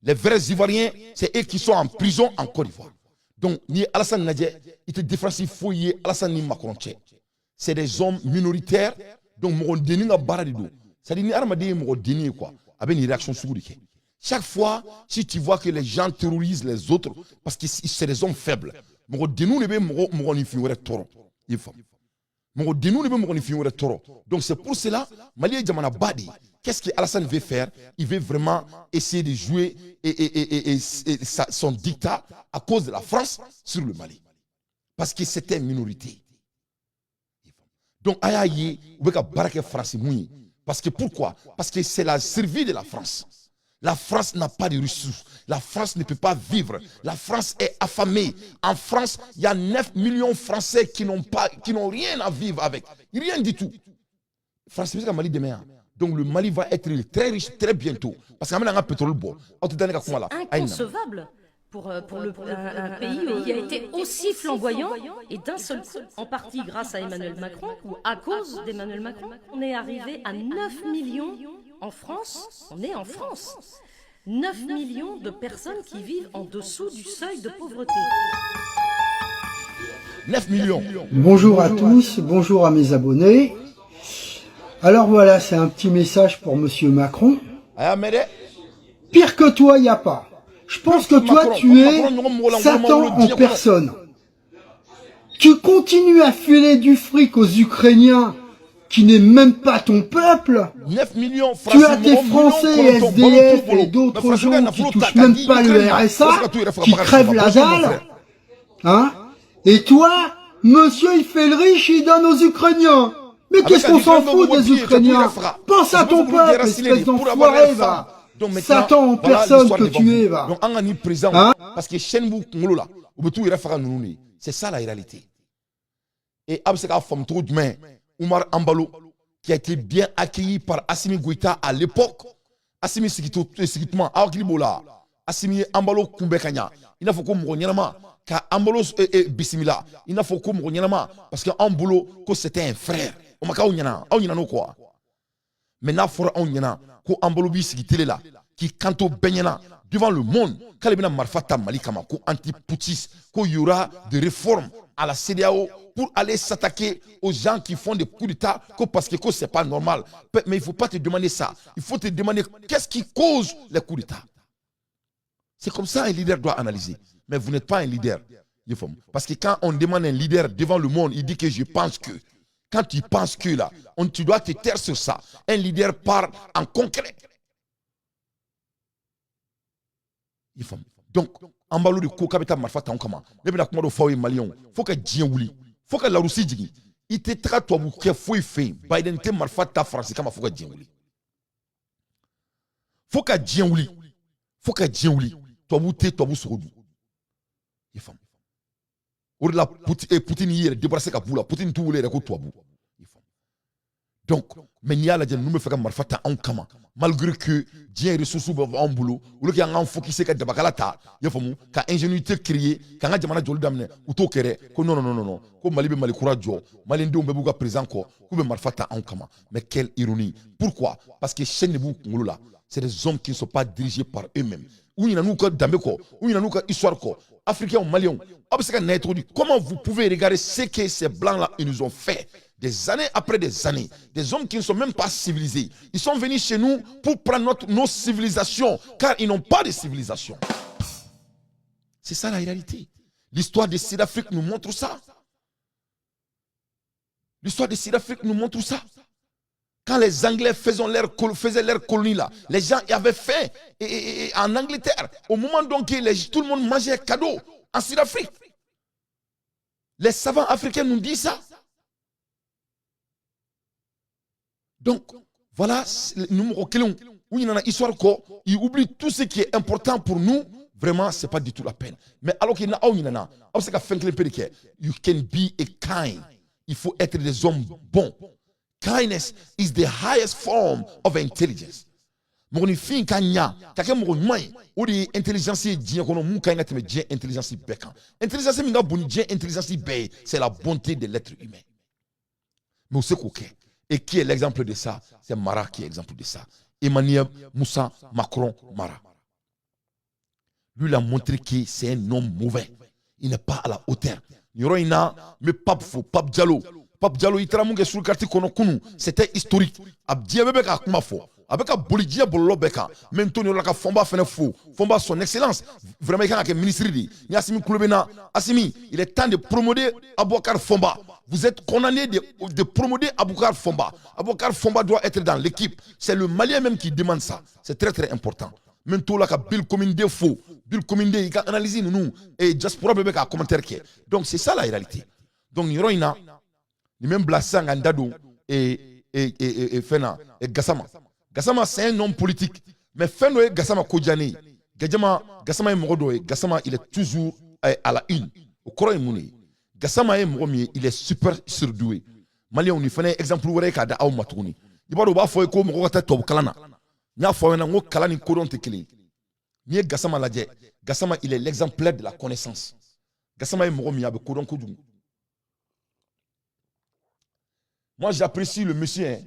Les vrais Ivoiriens, c'est eux qui sont en prison en Côte d'Ivoire. Donc, ni Alassane Nadje, il te différencie fouillé Alassane ni Macron. C'est des hommes minoritaires. Donc, mon déni n'a pas de dos. C'est-à-dire, ni armadé, mon déni, quoi. Avec une réaction sur chaque fois, si tu vois que les gens terrorisent les autres, parce que c'est des hommes faibles, mon déni ne peut mon influer toro. Donc, c'est pour cela, Mali et Djamana Badi, qu'est-ce que Alassane veut faire? Il veut vraiment essayer de jouer son dictat à cause de la France sur le Mali. Parce que c'était une minorité. Donc, Ayaye, vous avez barake France mouni. Parce que pourquoi? Parce que c'est la survie de la France. La France n'a pas de ressources. La France ne peut pas vivre. La France est affamée. En France, il y a 9 millions de Français qui n'ont rien à vivre avec. Rien du tout. France, c'est le Mali demain. Donc le Mali va être très riche très bientôt. Parce qu'il y a un pétrole bon. C'est inconcevable pour un pays qui a été aussi flamboyant et d'un seul coup, en partie grâce à Emmanuel Macron ou à cause d'Emmanuel Macron, on est arrivé à 9 millions en France. On est en France. 9 millions de personnes qui vivent en dessous du seuil de pauvreté. 9 millions. Bonjour à tous, bonjour à mes abonnés. Alors voilà, c'est un petit message pour Monsieur Macron. Pire que toi, il n'y a pas. Je pense que toi, tu es Satan en personne. Tu continues à filer du fric aux Ukrainiens qui n'est même pas ton peuple. 9 millions, tu as tes Français et SDF et d'autres gens qui touchent même pas le RSA, qui crèvent la dalle. Hein? Et toi, monsieur, il fait le riche, il donne aux Ukrainiens. Mais qu'est-ce qu'on s'en fout des Ukrainiens? Pense à ton peuple, espèce d'enfoiré, va. Satan en personne que tu es, va. Hein? Parce que c'est ça la réalité. Et Abseka Famtou Dmain, Oumar Ambalo, qui a été bien accueilli par Assimi Goïta à l'époque. Assimi Sikitement, Aokilibola, Assimi Ambalo Kumbekanya. Il n'a faut qu'on m'onyama, car Ambalo et Bissimila. Il n'a faut qu'on m'onyama, parce qu'Ambalo, c'était un frère. On m'a dit, on y a quoi. Maintenant, il faut qu'on y a ko Ambalo Bissikitele là, qui canto Benyana devant le monde, quand il y a Marfata Malikama, ko anti-poutis, qu'il y aura des réformes à la CEDEAO pour aller s'attaquer aux gens qui font des coups d'État parce que ce n'est pas normal. Mais il ne faut pas te demander ça. Il faut te demander qu'est-ce qui cause les coups d'État. C'est comme ça un leader doit analyser. Mais vous n'êtes pas un leader. Parce que quand on demande un leader devant le monde, il dit que je pense que. Quand tu penses que là, tu dois te taire sur ça. Un leader parle en concret. Donc, en bas de Kokabeta Marfata en comment. Mais bien, comment faire Malion? Faut que Dien Wouli. Faut que la Russie dise. Il te traite toi que faut faire. Biden te Marfata France comme faut que Dien Wouli. Faut que Dien Wouli. Faut que Dien Wouli. Toi vous te toi vous soudou. Il femme. Ou la Poutine hier débarrasser Kaboula. Poutine tout voulait que toi vous. Donc, mais il y a la gens nous me fait Marfata en comment. Malgré que Dieu ressources en boulot, ou le qui a un focus que Dabakalata, il faut qu'un ingénuité créée, qu'un adjamana jol damne, ou to kere, que non, comme Malibe Malikura Jo, Malindo Mbebouga présent ko, comme Marfata en kama. Mais quelle ironie. Pourquoi? Parce que chez nous, c'est des hommes qui ne sont pas dirigés par eux-mêmes. Ou il y a nous Dambeko, ou il y a nous histoire ko, Africains ou Maliens. Comment vous pouvez regarder ce que ces blancs-là nous ont fait? Des années après des années, des hommes qui ne sont même pas civilisés. Ils sont venus chez nous pour prendre nos civilisations, car ils n'ont pas de civilisation. C'est ça la réalité. L'histoire de Sud-Afrique nous montre ça. L'histoire de Sud-Afrique nous montre ça. Quand les Anglais faisaient leur colonie là, les gens avaient faim en Angleterre. Au moment donc tout le monde mangeait cadeau en Sud-Afrique. Les savants africains nous disent ça. Donc, voilà, nous où il y a une histoire il oublie tout ce qui est important pour nous. Vraiment, ce n'est pas du tout la peine. Mais alors qu'il y a you can be a kind. Il faut être des hommes bons. Kindness is the highest form of intelligence. Mon fin kanya, quelqu'un mon moins, ou de intelligence dit qu'on mou kanya te me intelligence bécan. Intelligence minga boni intelligence bé, c'est la bonté de l'être humain. Mais c'est quoi? Et qui est l'exemple de ça? C'est Mara qui est l'exemple de ça. Emmanuel Moussa Macron Mara. Lui, il a montré que c'est un homme mauvais. Il n'est pas à la hauteur. Mais Pape Fou, Pape Diallo, il travaille sur le quartier Konokunu. C'était historique. Abdiya Beka Kumafo. Avec un bolidien bololo beka. Maintenant, il a Fomba fait faux. Fomba son excellence. Vraiment, il y a un ministre. Yassimi Kouloubena. Assimi, il est temps de promouvoir Aboukar Fomba. Vous êtes condamné de promouvoir Aboukar Fomba. Aboukar Fomba doit être dans l'équipe. C'est le Malien même qui demande ça. C'est très très important. Maintenant, là, Bill Cominde faux. Bill Cominde, il a analysé nous. Et Diaspora Bébé a commentaire. Donc, c'est ça la réalité. Donc, il y a une même Blassang Andado et Fena et Gassama. Gassama, c'est un homme politique. Mais Fenoé Gassama Kodjani, Gassama est Morodoé, Gassama, il est toujours à la une. Au Koroy Mouni. Gassama est Moromier, il est super surdoué. Malien, on y fait un exemple où il y a un matouni. Il va y faire comme Rota Top Kalana. Il y a un Kalani Koron Tekele. Ni Gassama Ladje. Gassama, il est l'exemplaire de la connaissance. Gassama est Moromier avec Koron Koudou. Moi, j'apprécie le monsieur, hein,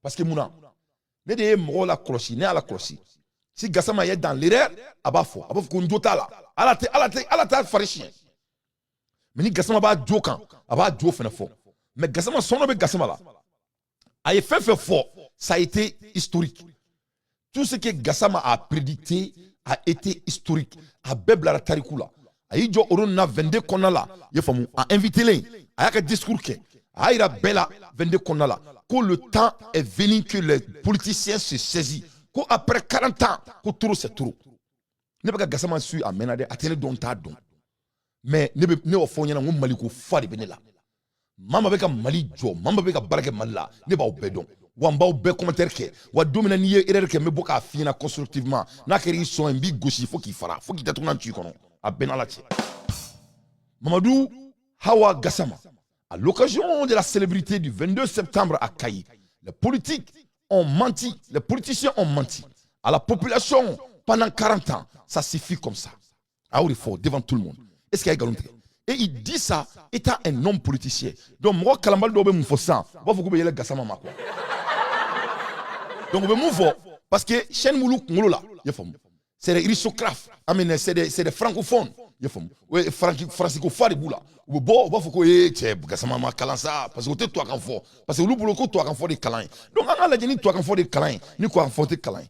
parce que Mouna. Ne de mɔgɔw la kɔlɔsi ne ala kɔlɔsi si Gassama est dans l'erreur a b'a fɔ ko ndo t'a la ala t'a fari siɲɛ mais ni Gassama b'a jo kan a b'a jo fɛnɛ fɔ mais Gassama sɔnɔ bɛ Gassama la a ye fɛn fɛn fɔ ça a été historique tout ce que Gassama a prédicté a été historique a bɛɛ bilara tariku la a y'i jɔ olu na 22 kɔnɔna la i y'a faamu a invité len a y'a ka discours kɛ a y'a yira bɛɛ la 22 kɔnɔna la que le temps est venu que les politiciens se saisissent. Qu'après 40 ans, que trop c'est trop. Ne pas Gassama su à menade à tenir don ta don. Mais ne au fond y'en a un maliko fari benela. Mama beka mali jo, mama beka barake malla, ne ba obedon. Wamba obe commentaire ke, wa domina niye erreur ke me boka fina constructivement. Na keri son un big gauche, faut qu'il fera, faut qu'il t'atourne tu kono. A benala tche. Mamadou Hawa Gassama. À l'occasion de la célébrité du 22 septembre à Kayi, les politiques ont menti, les politiciens ont menti à la population pendant 40 ans. Ça suffit comme ça. Ah oui, fort devant tout le monde. Est-ce qu'il y a un et il dit ça étant un homme politicien. Donc, moi, Kalambal doit me faire ça. Moi, il faut que je Gassama Mako. Donc, je me parce que Chen Moulouk Mouloula, c'est des aristocrates, c'est des francophones. Oui, Francisco Fariboula. Bon, il faut que Gassama ma kalansa parce que tu toi qu'en fort parce que l'oubli que toi qu'en fort des câlins. Donc on a la dit toi qu'en fort des câlins, ni quoi en fort des câlins.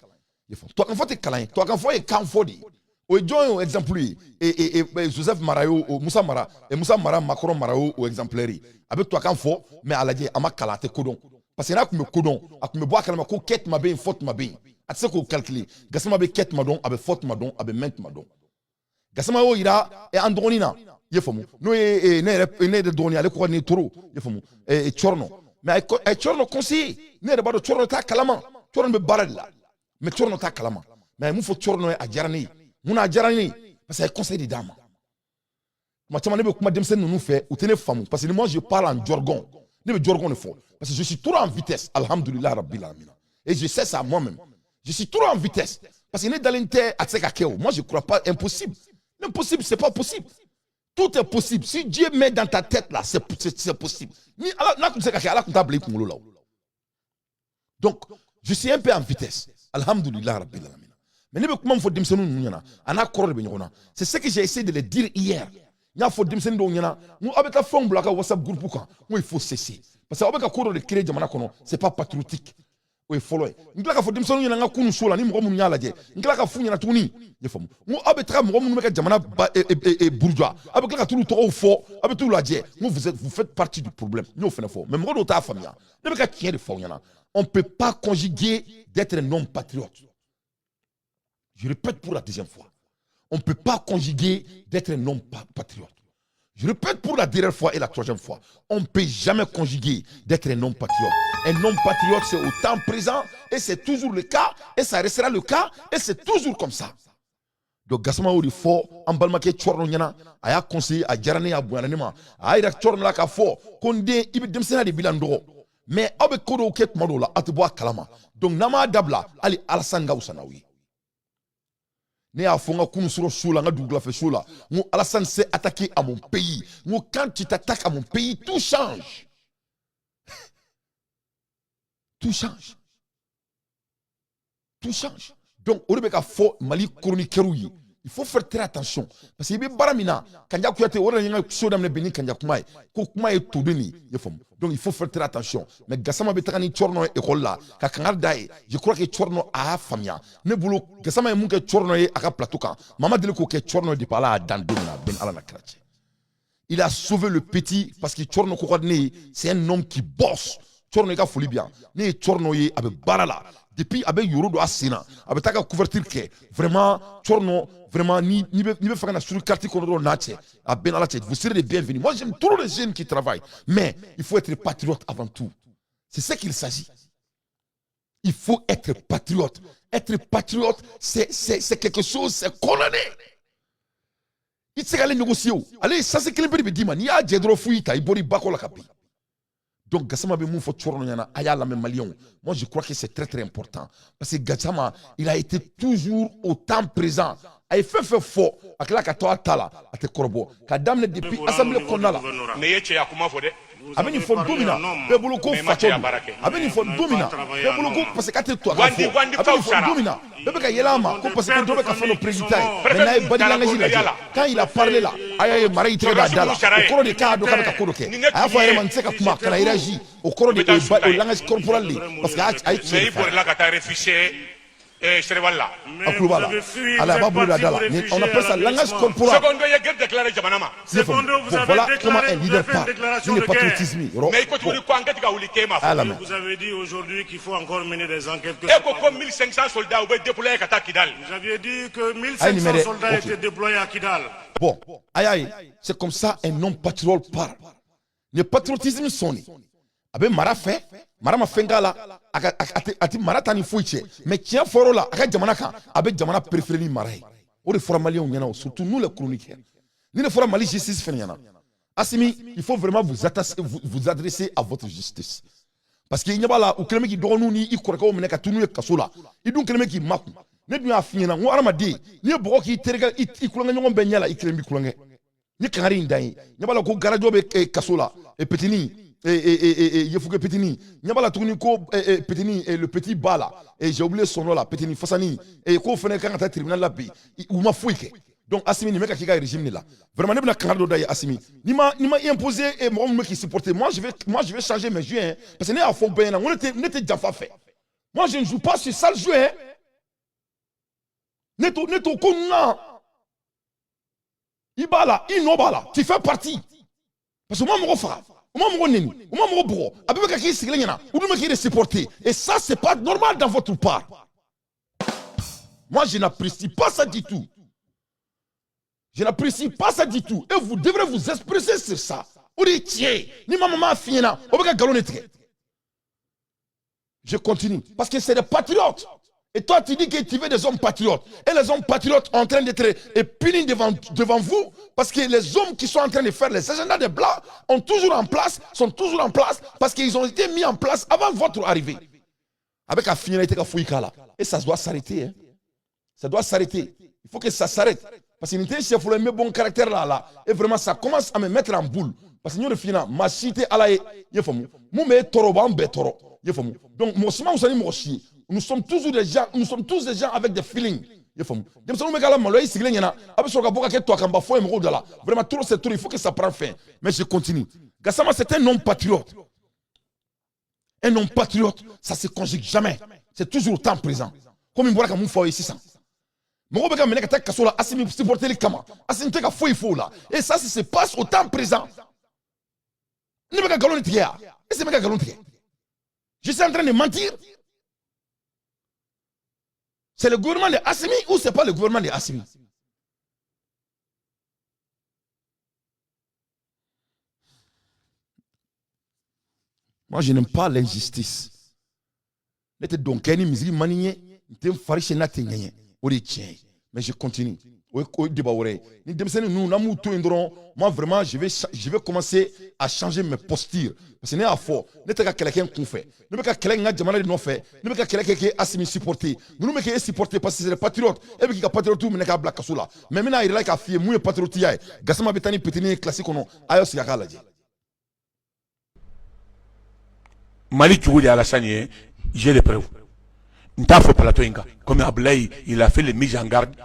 Toi qu'en fort des câlins, toi qu'en fort des câlins fort. Au joint exemple et Joseph Marayo ou Moussa Mara Macron Marayo ou exemplaire. Avec toi qu'en fort mais à la dit ama kalate codon. Parce que là comme codon, à me boire calme ko quête ma bien faute ma bien. À ce qu'on calcule. Gassama be quête madon, avec faute madon, avec ment madon. Gassama o ira et andronina. Yefomu no ne de doni ale ko ni toro yefomu e chorno mais e chorno conseiller ne de bado chorno ta kalama chorno be baralla mais chorno ta kalama mais mu fo chorno a jarani muna jarani parce que conseil de dame ma chama ne be kuma demsen nous fait ou tene famu parce que moi je parle en jargon ne be jargon ne fo parce que je suis trop en vitesse alhamdulillah rabbil alamin et je sais ça moi même je suis trop en vitesse parce que ne dans l'inter atseka keo moi je crois pas impossible l'impossible c'est pas possible. Tout est possible. Si Dieu met dans ta tête là, c'est possible. Donc, je suis un peu en vitesse. Alhamdulillah Rabbil Alamin. C'est ce que j'ai essayé de le dire hier. Il faut cesser. Parce que c'est pas patriotique. Oui, follow. Ngila ka fodim sonu nga kunu sola ni mo munya laje. Ngila ka funya na tuni. Yefom. Mo abetra mo mu meka jamana bourgeois. Abekla ka tulu to fo, abetu laje. Vous faites partie du problème. Nous fait fort. Mais mo do ta famia. Ne meka tien de fonyana. On peut pas conjuguer d'être un homme patriote. Je répète pour la deuxième fois. On peut pas conjuguer d'être un homme patriote. Je répète pour la dernière fois et la troisième fois. On ne peut jamais conjuguer d'être un homme patriote. Un homme patriote, c'est au temps présent et c'est toujours le cas et ça restera le cas et c'est toujours comme ça. Donc, Gassama Ouri fort, en balmaké tchorno nyana, aya conseillé à Djarane à Bouyanema, aya tchorno la ka fort, konde ibi demsena de bilandoro. Mais abe kodo ket madola, ateboa kalama. Donc, nama dabla, ali alasanga usanawi. Ne a fonga kunu suro choula nga dougla fait choula. Mon Alassane s'est attaqué à mon pays. Mon quand tu t'attaques à mon pays, tout change. Tout change. tout change. Donc, au lieu de faire Mali chroniqueur, il faut faire très attention. Parce qu'il y a des baramina, quand il y a donc il faut faire très attention. Mais Gassama Betani Chorno école là, je crois que Chorno a famia. Ne boulot, Gassama Munke Chorno et Aka Platouka. Maman de l'eau que Chorno de Pala à Dandona, Ben Alana Krache. Il a sauvé le petit parce que Chorno Kouradne, c'est un homme qui bosse. Chorno est folie bien. Ne Chorno est avec Barala. Depuis avec Yoro do Asina, avec ta couverture qui vraiment Chorno vraiment ni faire une sur quartier qu'on nache à Ben Alache. Vous serez les bienvenus. Moi j'aime tous les jeunes qui travaillent, mais il faut être patriote avant tout. C'est ce qu'il s'agit. Il faut être patriote. Être patriote, c'est quelque chose, c'est condamné. Il s'est allé négocier. Allez, ça c'est qu'il peut dire. Il y a des droits fouilles, il y a des bakola kapi. Donc, Gassama Bemou faut Tchornoyana, Aya la même Malion. Moi, je crois que c'est très très important. Parce que Gassama, il a été toujours autant présent. Il fait fort. Avec la Katoa Tala, à te corbeau. Kadam depuis l'Assemblée Kondala. Aben il faut dominer. Bebuluko Fatou. Aben il faut dominer. Bebuluko parce que tu toi. Aben il faut dominer. Bebeka Yelama, parce que tu dois faire le président. Maintenant, il badi la quand il a parlé là, aïe Marie Treda Dala. Au cours des cas de Kabaka Kodoke. À fois il m'a dit que quand il réagit au cours des langage corporel parce que aïe. Mais il faut la cata réfléchir. On appelle ça langage corporel. Voilà comment un leader parle. Il n'est pas patriotisme. Vous avez dit aujourd'hui qu'il faut encore mener des enquêtes. Comme 1500 soldats ont été déployés à Kidal. Vous aviez dit que 1500 soldats étaient déployés à Kidal. Bon, c'est comme ça un homme patriote parle. Le patriotisme sonne. Abe mara fait mara fengala ati mara tani fuiche mais tiens foro là aka jamana kan abe jamana préféré ni mara o de fora malien nyana surtout nous les chroniqueurs ni le fora mali justice fenyana Assimi il faut vraiment vous adresser à votre justice parce que nyaba la ou keleme ki dogonu ni ikoreka o meneka tunu kasola idun keleme ki maku ne du afinyana ngo aramade ni boko ki terega ikulanga nyongo benyala ikelemi kulanga ni kangari ndai nyaba la ko garajo be kasola et petini il faut que Petini, Nyabala Tuniko, Petini, le petit Bala, et j'ai oublié son nom là, Petini Fossani, et qu'on fait un tribunal là, ou ma fouille. Donc Assimi, ni mec qui a régime là. Vraiment, ne pas canardo d'ailleurs Assimi. Ni m'a imposé et moi qui supportait. Moi je vais changer mes jeux, parce que n'est à fond bien, on était déjà fait. Moi je ne joue pas sur ça le jeu, hein. Neto Kona. Ibala, Inobala, tu fais partie. Parce que moi, mon frère. Et ça, c'est pas normal dans votre part. Moi, je n'apprécie pas ça du tout. Je n'apprécie pas ça du tout. Et vous devrez vous expresser sur ça. Je continue. Parce que c'est des patriotes. Et toi, tu dis que tu veux des hommes patriotes. Et les hommes patriotes sont en train d'être punis devant vous. Parce que les hommes qui sont en train de faire les agendas des Blancs sont toujours en place. Parce qu'ils ont été mis en place avant votre arrivée. Avec la finalité de Fouikala. Et ça doit s'arrêter. Hein. Ça doit s'arrêter. Il faut que ça s'arrête. Parce que l'unité chef, il a un bon caractère là. Et vraiment, ça commence à me mettre en boule. Parce que nous, le final, ma cité à la. Donc, moi, nous sommes tous des gens avec des feelings. Il faut que ça prenne fin. Mais je continue. Gassama, c'est un homme patriote. Un homme patriote, ça ne se conjugue jamais. C'est toujours le temps présent. Comme il me faut ici. Et ça se passe au temps présent. Je suis en train de mentir. C'est le gouvernement de Assimi ou c'est pas le gouvernement de Assimi? Moi, je n'aime pas l'injustice. Mais je continue. Moi, vraiment, je vais commencer à changer mes postures. Parce que n'est à fort. Ne pas quelqu'un qu'on fait. Ne pas quelqu'un qui a fait. Ne pas quelqu'un qui a supporté. Nous ne pouvons supporter parce que c'est les patriotes. Et puis, il y a patriote tout, mais il y a black kasoula. Mais maintenant, il y a fille, moi, patriote, il y a. Gassama Betani, petit classique, on a. Ayos, il y a Galadji. Mali Kououli Alassane, j'ai les preuves. Ntafo plateau inga. Comme Ablaï, il a fait les mises en garde.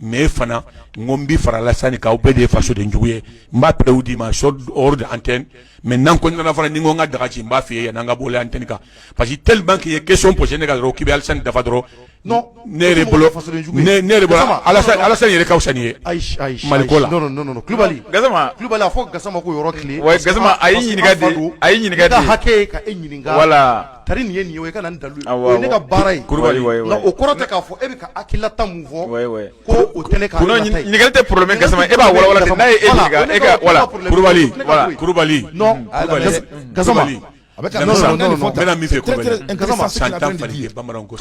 Mais fana ngombi fara la sani ka obede faso de njuye mba preudi ma short hors de antenne maintenant ko na fana ningo nga daga ci mba fi ya nga bolé antenne ka parce que tellement qu'il y a question pour Sénégal ro kibe alsan dafa dro non nere bolo nere bolo alasan yele ka usani Aïch malikola non Koulibaly Gassama a fo Gassama ko yoro clé ouais Gassama ayi nyiniga di hake ka nyiniga voilà tari ni yeni yo ka nan dalu ouais, ne ka baray Koulibaly na o korota ka fo e be ka akila tamuvo ouais ko o tene ka kuno nyiniga te problème Gassama e ba wala te na e nyiniga e ka voilà Koulibaly non Gassama avec maintenant mi fait Koulibaly Gassama santan falige bamaran ko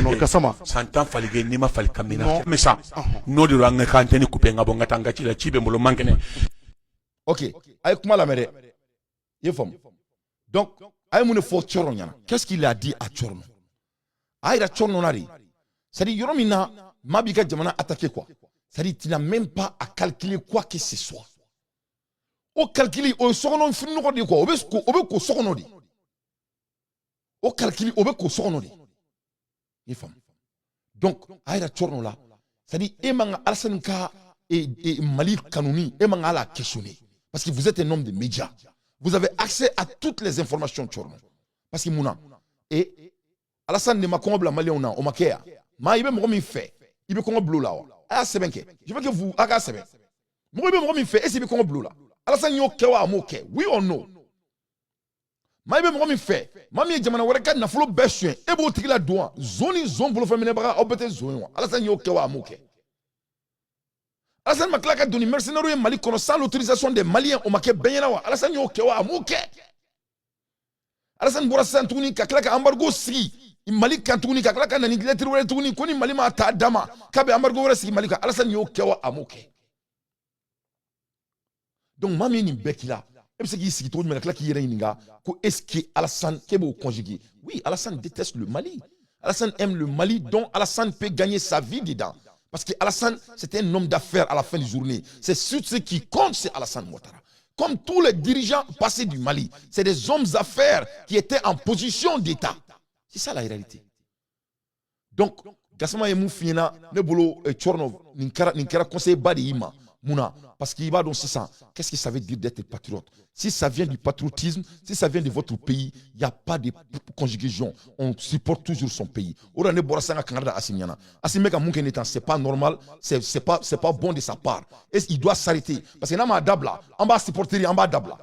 non Gassama santan falige ni ma fal kamina mais ça no de ranga ka antenne couper ngabo ngatanga ci la cibe mbolo mankene ok ay kuma la mere yefom donc ay mun fo choro nyana qu'est-ce qu'il a dit à Chorno ay da Chorno nari c'est-à-dire yoromina mabika jamana attaquer quoi c'est-à-dire tu n'as même pas à calculer quoi que ce soit o calculer o sokono finu ko di quoi obe ko sokono di o calculer obe ko sokono di yefom donc ay da Chorno là c'est-à-dire emanga Alassane Ka et Mali Kanouni emanga la questionner parce que vous êtes un homme de médias. Vous avez accès à toutes les informations, Chorno. Parce que Mouna, et Alassane ne m'a pas dit Mali on m'a dit, ma ibe mo mi fait, ibe ko blue là. Ah c'est bien que. Je veux que vous aga c'est bien. Mo ibe mo mi fait, et c'est ibe ko blue là. Alassane yo kewa mo ke. Oui or no? Ma ibe mo mi fait. Mami jamana wara ka na folo besuen, e bo tikila doan. Zoni zon bolo famine baka obete zoni wa. Alassane yo kewa mo ke. Alassane Maklaka doni mercenaires et Mali sans l'autorisation des Maliens au Maké Benyenawa. Alassane Yokewa Amouke. Alassane Bourassan Touni Kaklaka embargo si. Mali Kantouni Kaklaka Nani Lettre Touni Koni Malima Tadama. Kabe embargo si Malika. Alassane Yokewa Amouke. Donc Mami ni Bekila. Et c'est qui s'y trouve mais qui yeringa. Ko est-ce que Alassane Kebo conjugué? Oui, Alassane déteste le Mali. Alassane aime le Mali dont Alassane peut gagner sa vie dedans. Parce que Alassane, c'était un homme d'affaires à la fin de la journée. C'est ce qui compte, c'est Alassane Ouattara. Comme tous les dirigeants passés du Mali, c'est des hommes d'affaires qui étaient en position d'État. C'est ça la réalité. Donc, Gassama Yemou Fina, Nebolo Chornov, Ninkara conseil Badi Ima, Mouna, parce qu'il va dans ce sens. Qu'est-ce que ça veut dire d'être patriote? Si ça vient du patriotisme, si ça vient de votre pays, il n'y a pas de conjugaison. On supporte toujours son pays. C'est pas normal, c'est pas bon de sa part. Et il doit s'arrêter. Parce que là, Dabla, on va supporter, on va Dabla.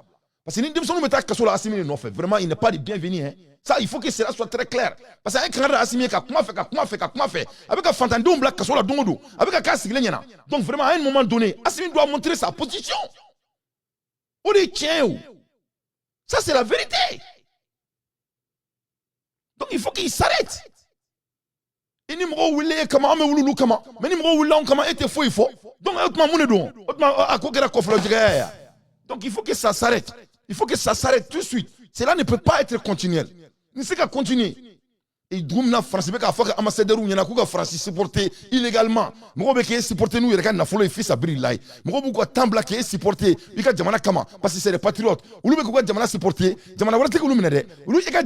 Parce que vraiment, il n'est pas le bienvenu. Hein. Ça, il faut que cela soit très clair. Parce que Canada Assimé, comment fait, avec un fantandon black, avec un cas. Donc vraiment, à un moment donné, Assimé doit montrer sa position. On est tiens. Ça, c'est la vérité. Donc il faut qu'il s'arrête. Et numéro où il est, comment, mais où comment. Mais numéro où il est, comment, était faux, il faut. Donc, donc il faut que ça s'arrête. Il faut que ça s'arrête tout de suite. Cela ne peut pas être continuel. Il ne sait qu'à continuer. Et Droumna France, il y a un ambassadeur où il y a un France supporté illégalement. Il y a supporté nous, il y a un follow fils à Brillai. Il y a un Tambla qui est supporté. Il y a un Kama, parce que c'est des patriotes. Il y a un supporté. Il y a un Warate Kulumene. Il y a un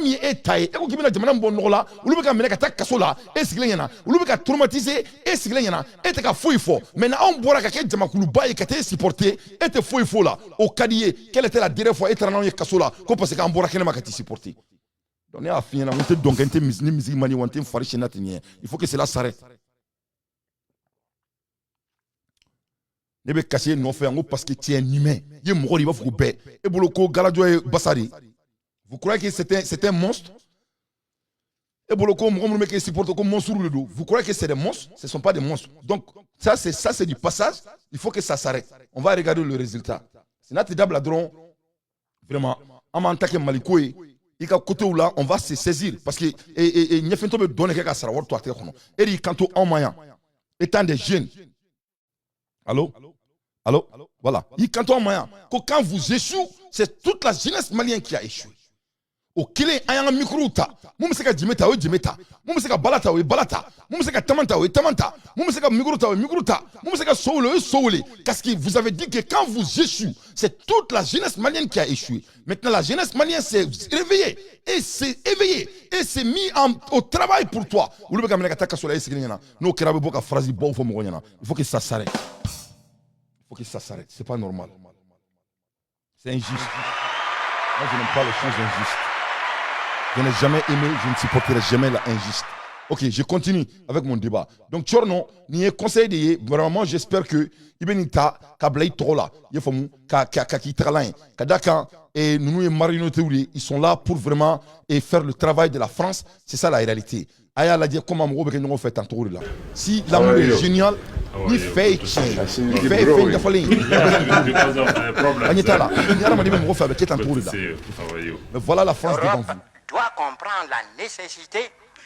mi est taillé. Il y a un bon rola. Il y a un Menaka Kasola. Et Siglena. Il y a un traumatisé. Et Siglena. Et il y a un fouille faux. Maintenant, on boit qu'à Jamakuluba et qui était supporté. Et il fouille faux là. Au Cadier. Quelle était la dernière fois? Et il y a Kasola. Comme parce qu'on boit qu'à Makati supporté. Donc, il faut que cela s'arrête. Ne be casser non fait parce que tu es un humain. Il va vous bête. Et Boloko Galadjo et Bassari. Vous croyez que c'est un monstre? Et Boloko Mromeke supporte comme monstre le dos. Vous croyez que c'est des monstres? Ce ne sont pas des monstres. Donc ça c'est du passage. Il faut que ça s'arrête. On va regarder le résultat. C'est notre dabladron. Vraiment. On m'a attaqué Malikoé. Et côté où là, on va se saisir. Parce que il faut me donner quelque chose à toi. Et il quand en moyen, étant des jeunes. Allô? Voilà. Il quand en moyen. Quand vous échouez, c'est toute la jeunesse malienne qui a échoué. o kelen an y'an ka micro ta mun bɛ se ka jime ta o ye jime ta mun bɛ se ka bala ta o ye bala ta mun bɛ se ka taman ta o ye taman ta mun bɛ se ka micro ta o ye micro ta mun bɛ se ka so wele o ye so wele parce que vous avez dit que quand vous échouez c'est toute la jeunesse malienne qui a échoué maintenant la jeunesse malienne s'est réveillée et s'est éveillée et s'est mis au travail pour toi olu bɛ ka minɛ ka taa kaso la e sigilen ɲɛna n'o kɛra a bɛ bɔ ka phrase baw fɔ mɔgɔ ɲɛna il faut que ça s'arrête il faut que ça s'arrête c'est pas normal c'est injuste moi je n'aime pas les choses injustes. Je n'ai jamais aimé, je ne supporterai jamais la injuste. Ok, je continue avec mon débat. Donc, Tchorno, ni est conseil de vraiment, j'espère que Ibenita, Kablaï Trola, Yefomu, Kaki Tralain, Kadaka, et nous, ils sont là pour vraiment faire le travail de la France. C'est ça la réalité. Aya l'a dit comment on fait un tour là. Si l'amour est génial, il fait mais voilà la France devant vous. Doit comprendre la nécessité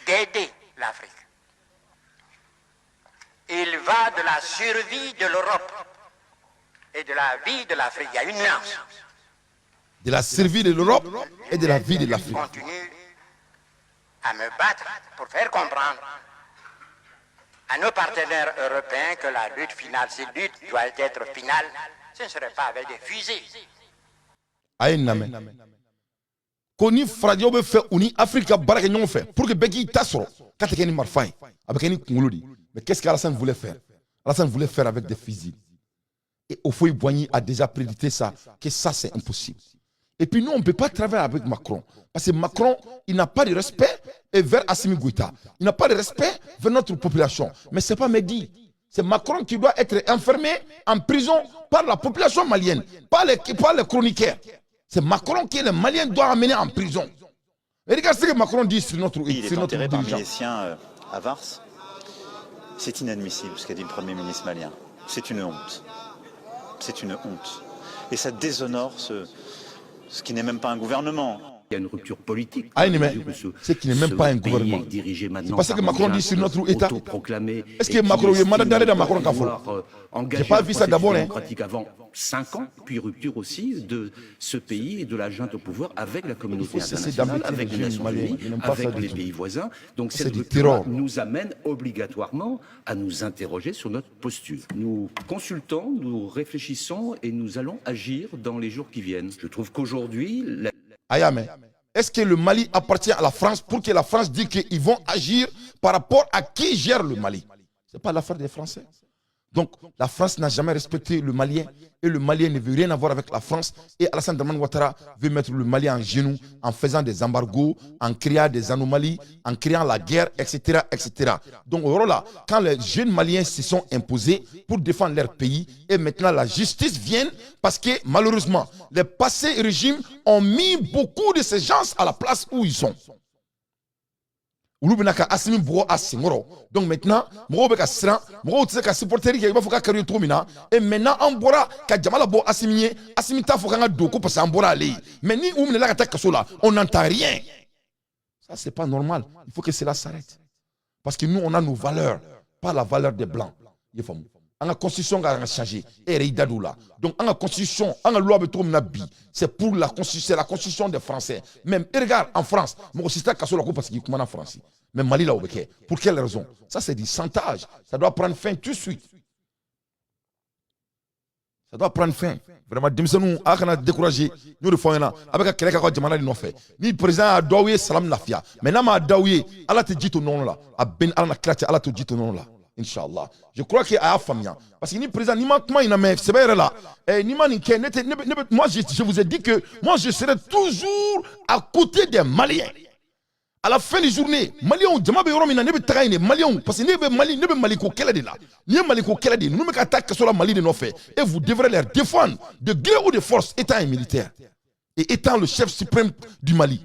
d'aider l'Afrique. Il va de la survie de l'Europe et de la vie de l'Afrique. Il y a une nuance. De la survie de l'Europe et de la vie de l'Afrique. Je continue à me battre pour faire comprendre à nos partenaires européens que la lutte finale, cette lutte doit être finale. Ce ne serait pas avec des fusées. Koni Fradio be fait uni Afrique baraka ñon fait pour que Beki Tassoro katekeni marfay avec ni kunguludi. Mais qu'est-ce qu'Alassane voulait faire? Alassane voulait faire avec des fusils. Et Ofoy Boigny a déjà prédit ça, que ça c'est impossible. Et puis nous on ne peut pas travailler avec Macron parce que Macron il n'a pas de respect vers Assimi Goïta. Il n'a pas de respect vers notre population. Mais c'est pas Mehdi. C'est Macron qui doit être enfermé en prison par la population malienne, pas les chroniqueurs. C'est Macron qui, les Maliens, doit amener en prison. Et regarde ce que Macron dit sur notre Il est enterré parmi dirigeant. les siens à Vars. C'est inadmissible ce qu'a dit le Premier ministre malien. C'est une honte. C'est une honte. Et ça déshonore ce qui n'est même pas un gouvernement. Il y a une rupture politique. C'est qui n'est même pas un gouvernement. C'est pas ça que Macron dit sur notre État. Est-ce que Macron est mandat d'arrêt dans Macron Kafou? J'ai pas vu ça d'abord. Avant 5 ans, puis rupture aussi de ce pays et de la junte au pouvoir avec la communauté internationale, avec les Nations Unies, avec les pays voisins. Donc cette rupture nous amène obligatoirement à nous interroger sur notre posture. Nous consultons, nous réfléchissons et nous allons agir dans les jours qui viennent. Je trouve qu'aujourd'hui... Ayame, est-ce que le Mali appartient à la France pour que la France dise qu'ils vont agir par rapport à qui gère le Mali? Ce n'est pas l'affaire des Français. Donc la France n'a jamais respecté le Malien et le Malien ne veut rien avoir avec la France. Et Alassane Dramane Ouattara veut mettre le Mali en genoux en faisant des embargos, en créant des anomalies, en créant la guerre, etc. etc. Donc voilà, quand les jeunes Maliens se sont imposés pour défendre leur pays et maintenant la justice vient parce que malheureusement les passés régimes ont mis beaucoup de ces gens à la place où ils sont. Donc maintenant, supporter et maintenant on boira mais ni on n'entend rien. Ça c'est pas normal. Il faut que cela s'arrête. Parce que nous on a nos valeurs, pas la valeur des blancs. La constitution a changé. Donc la constitution, la loi c'est pour la constitution des Français. Même regarde en France, parce qu'il commande en France. Mais Mali là, pour quelle raison? Ça c'est du chantage. Ça doit prendre fin tout de suite. Ça doit prendre fin. Vraiment, nous avons découragé. Nous le faisons avec quelqu'un qui a demandé de nous faire. Ni le président a doué salam nafia. Mais n'a pas doué. Allah te dit ton nom là. Allah te dit ton nom là. Inch'Allah. Je crois qu'il y a famille. Parce que ni président, ni comment il n'a même. C'est vrai là. Moi, je vous ai dit que moi, je serai toujours à côté des Maliens. À la fin de la journée, Maliens, parce que Mali ko kele de là. Ni Mali ko kele de. Nous me attaquons sur la Mali de nos faits. Et vous devrez les défendre de gré ou de force, étant un militaire. Et étant le chef suprême du Mali.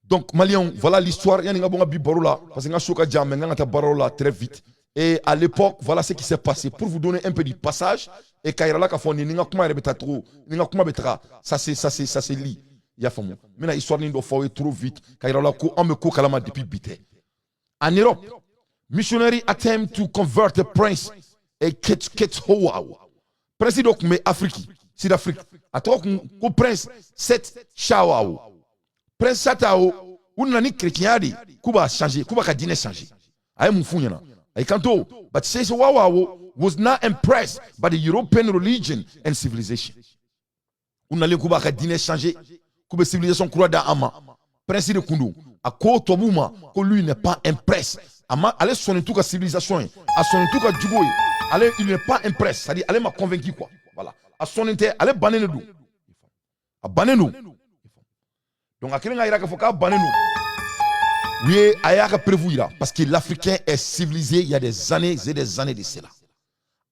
Donc, Maliens, voilà l'histoire. Il y a un bon là parce que je suis très vite. Et à l'époque, voilà ce qui s'est passé. Pour vous donner un peu du passage, et Kairala Kafoni, ça c'est lit. Il y a famille. Mais l'histoire n'est pas trop vite. Kairala ko on me ko kalama depuis bité. En Europe, missionary attempt to convert the prince et Kethowa. Prince donc mais Afrique, Sud-Afrique. Attends qu'on prince 7 Chawao. Prince Chatao, ou nani chrétien di, Kuba a changé, Kuba a dîner changé. Aïe mon founyana. Aïe kanto, but says Wawawo was not impressed by the European religion and civilization. Ou nani Kuba a dîner changé, Kuba civilisation croix da ama. Prince de Kundu, à quoi Tobouma, que lui n'est pas impressé. Ama, allez sonner tout la civilisation, à sonner tout la djouboui, allez, il n'est pas impressé, c'est-à-dire, allez m'a convaincu quoi. Voilà. À sonner, allez banner nous. À banner nous. Donc, à quel moment il faut qu'à banner nous? Oui, il y a prévu là, parce que l'Africain est civilisé il y a des années et des années de cela.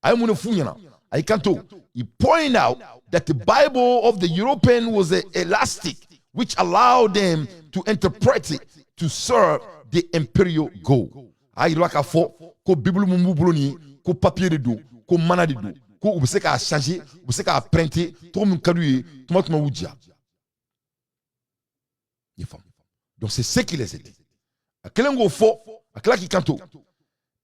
Aïe mon fou yana, aïe kanto, he point out that the Bible of the European was elastic, which allowed them to interpret it to serve the imperial goal. Aïe roaka fo, ko Bible mumbu bloni, ko papier de do, ko mana de do, ko ubse ka changer, ubse ka printer, to mun kaduye, to ma wudja. Donc c'est ce qui les aide. À quel ngo fo, à quel qui kanto.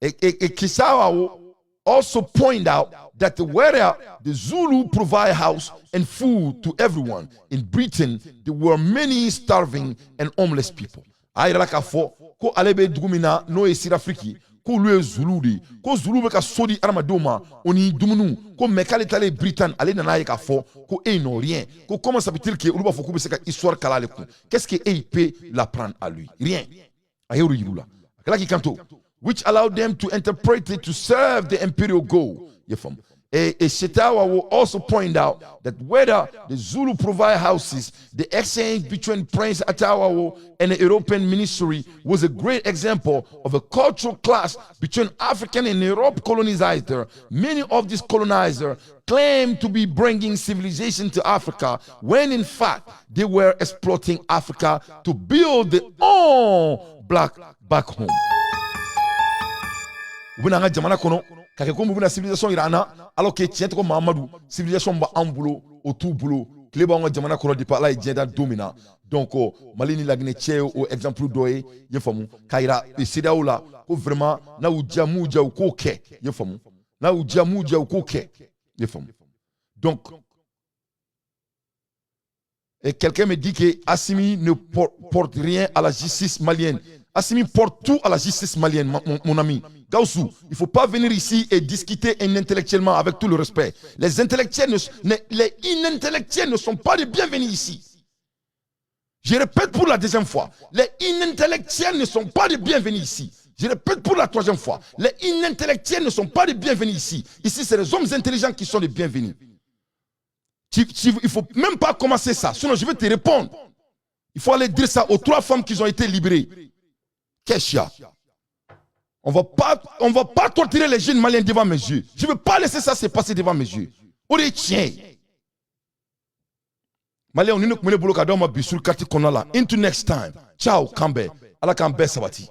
Et Kisawa also point out that whether the Zulu provide house and food to everyone in Britain, there were many starving and homeless people. Aïe la kafo, ko alebe drumina no e sirafriki, ko lue Zulu di, ko Zulu be ka sodi armadoma, oni dumunu, ko mekale tale Britain, ale nanaye kafo, ko e non rien. Ko comment ça veut-il que Uluba Fokou be se ka histoire kalale ko? Qu'est-ce que il peut l'apprendre à lui? Rien. Aïe yulula. Kala ki kanto, which allowed them to interpret it to serve the imperial goal. And Shetawa will also point out that whether the Zulu provide houses, the exchange between Prince Atawawo and the European ministry was a great example of a cultural clash between African and Europe colonizers. Many of these colonizers claimed to be bringing civilization to Africa, when in fact they were exploiting Africa to build their own black back home. Ubunanga jamana kono kake ko mubuna civilisation irana alors que tiente ko Mamadou civilisation ba ambulo autour boulot kleba ngo jamana kono di pala jeda domina donc malini lagne cheo au exemple doye ye famu kaira sidaoula ko vraiment na udia muja ko ke ye famu na udia muja ko ke ye famu. Donc et quelqu'un me dit que Assimi ne porte rien à la justice malienne. Assimi porte tout à la justice malienne, mon ami. Gaussou, il ne faut pas venir ici et discuter intellectuellement avec tout le respect. Les inintellectuels ne sont pas les bienvenus ici. Je répète pour la deuxième fois. Les inintellectuels ne sont pas les bienvenus ici. Je répète pour la troisième fois. Les inintellectuels ne sont pas les bienvenus ici. Ici, c'est les hommes intelligents qui sont les bienvenus. Il ne faut même pas commencer ça. Sinon, je vais te répondre. Il faut aller dire ça aux 3 femmes qui ont été libérées. Kesha. On va pas torturer les jeunes maliens devant mes yeux. Je ne veux pas laisser ça se passer devant mes yeux. On est tiens. Malien, on est boulot kadoma bisul kati konala. Into next time. Ciao, Kambe. Ala Kambe Sabati.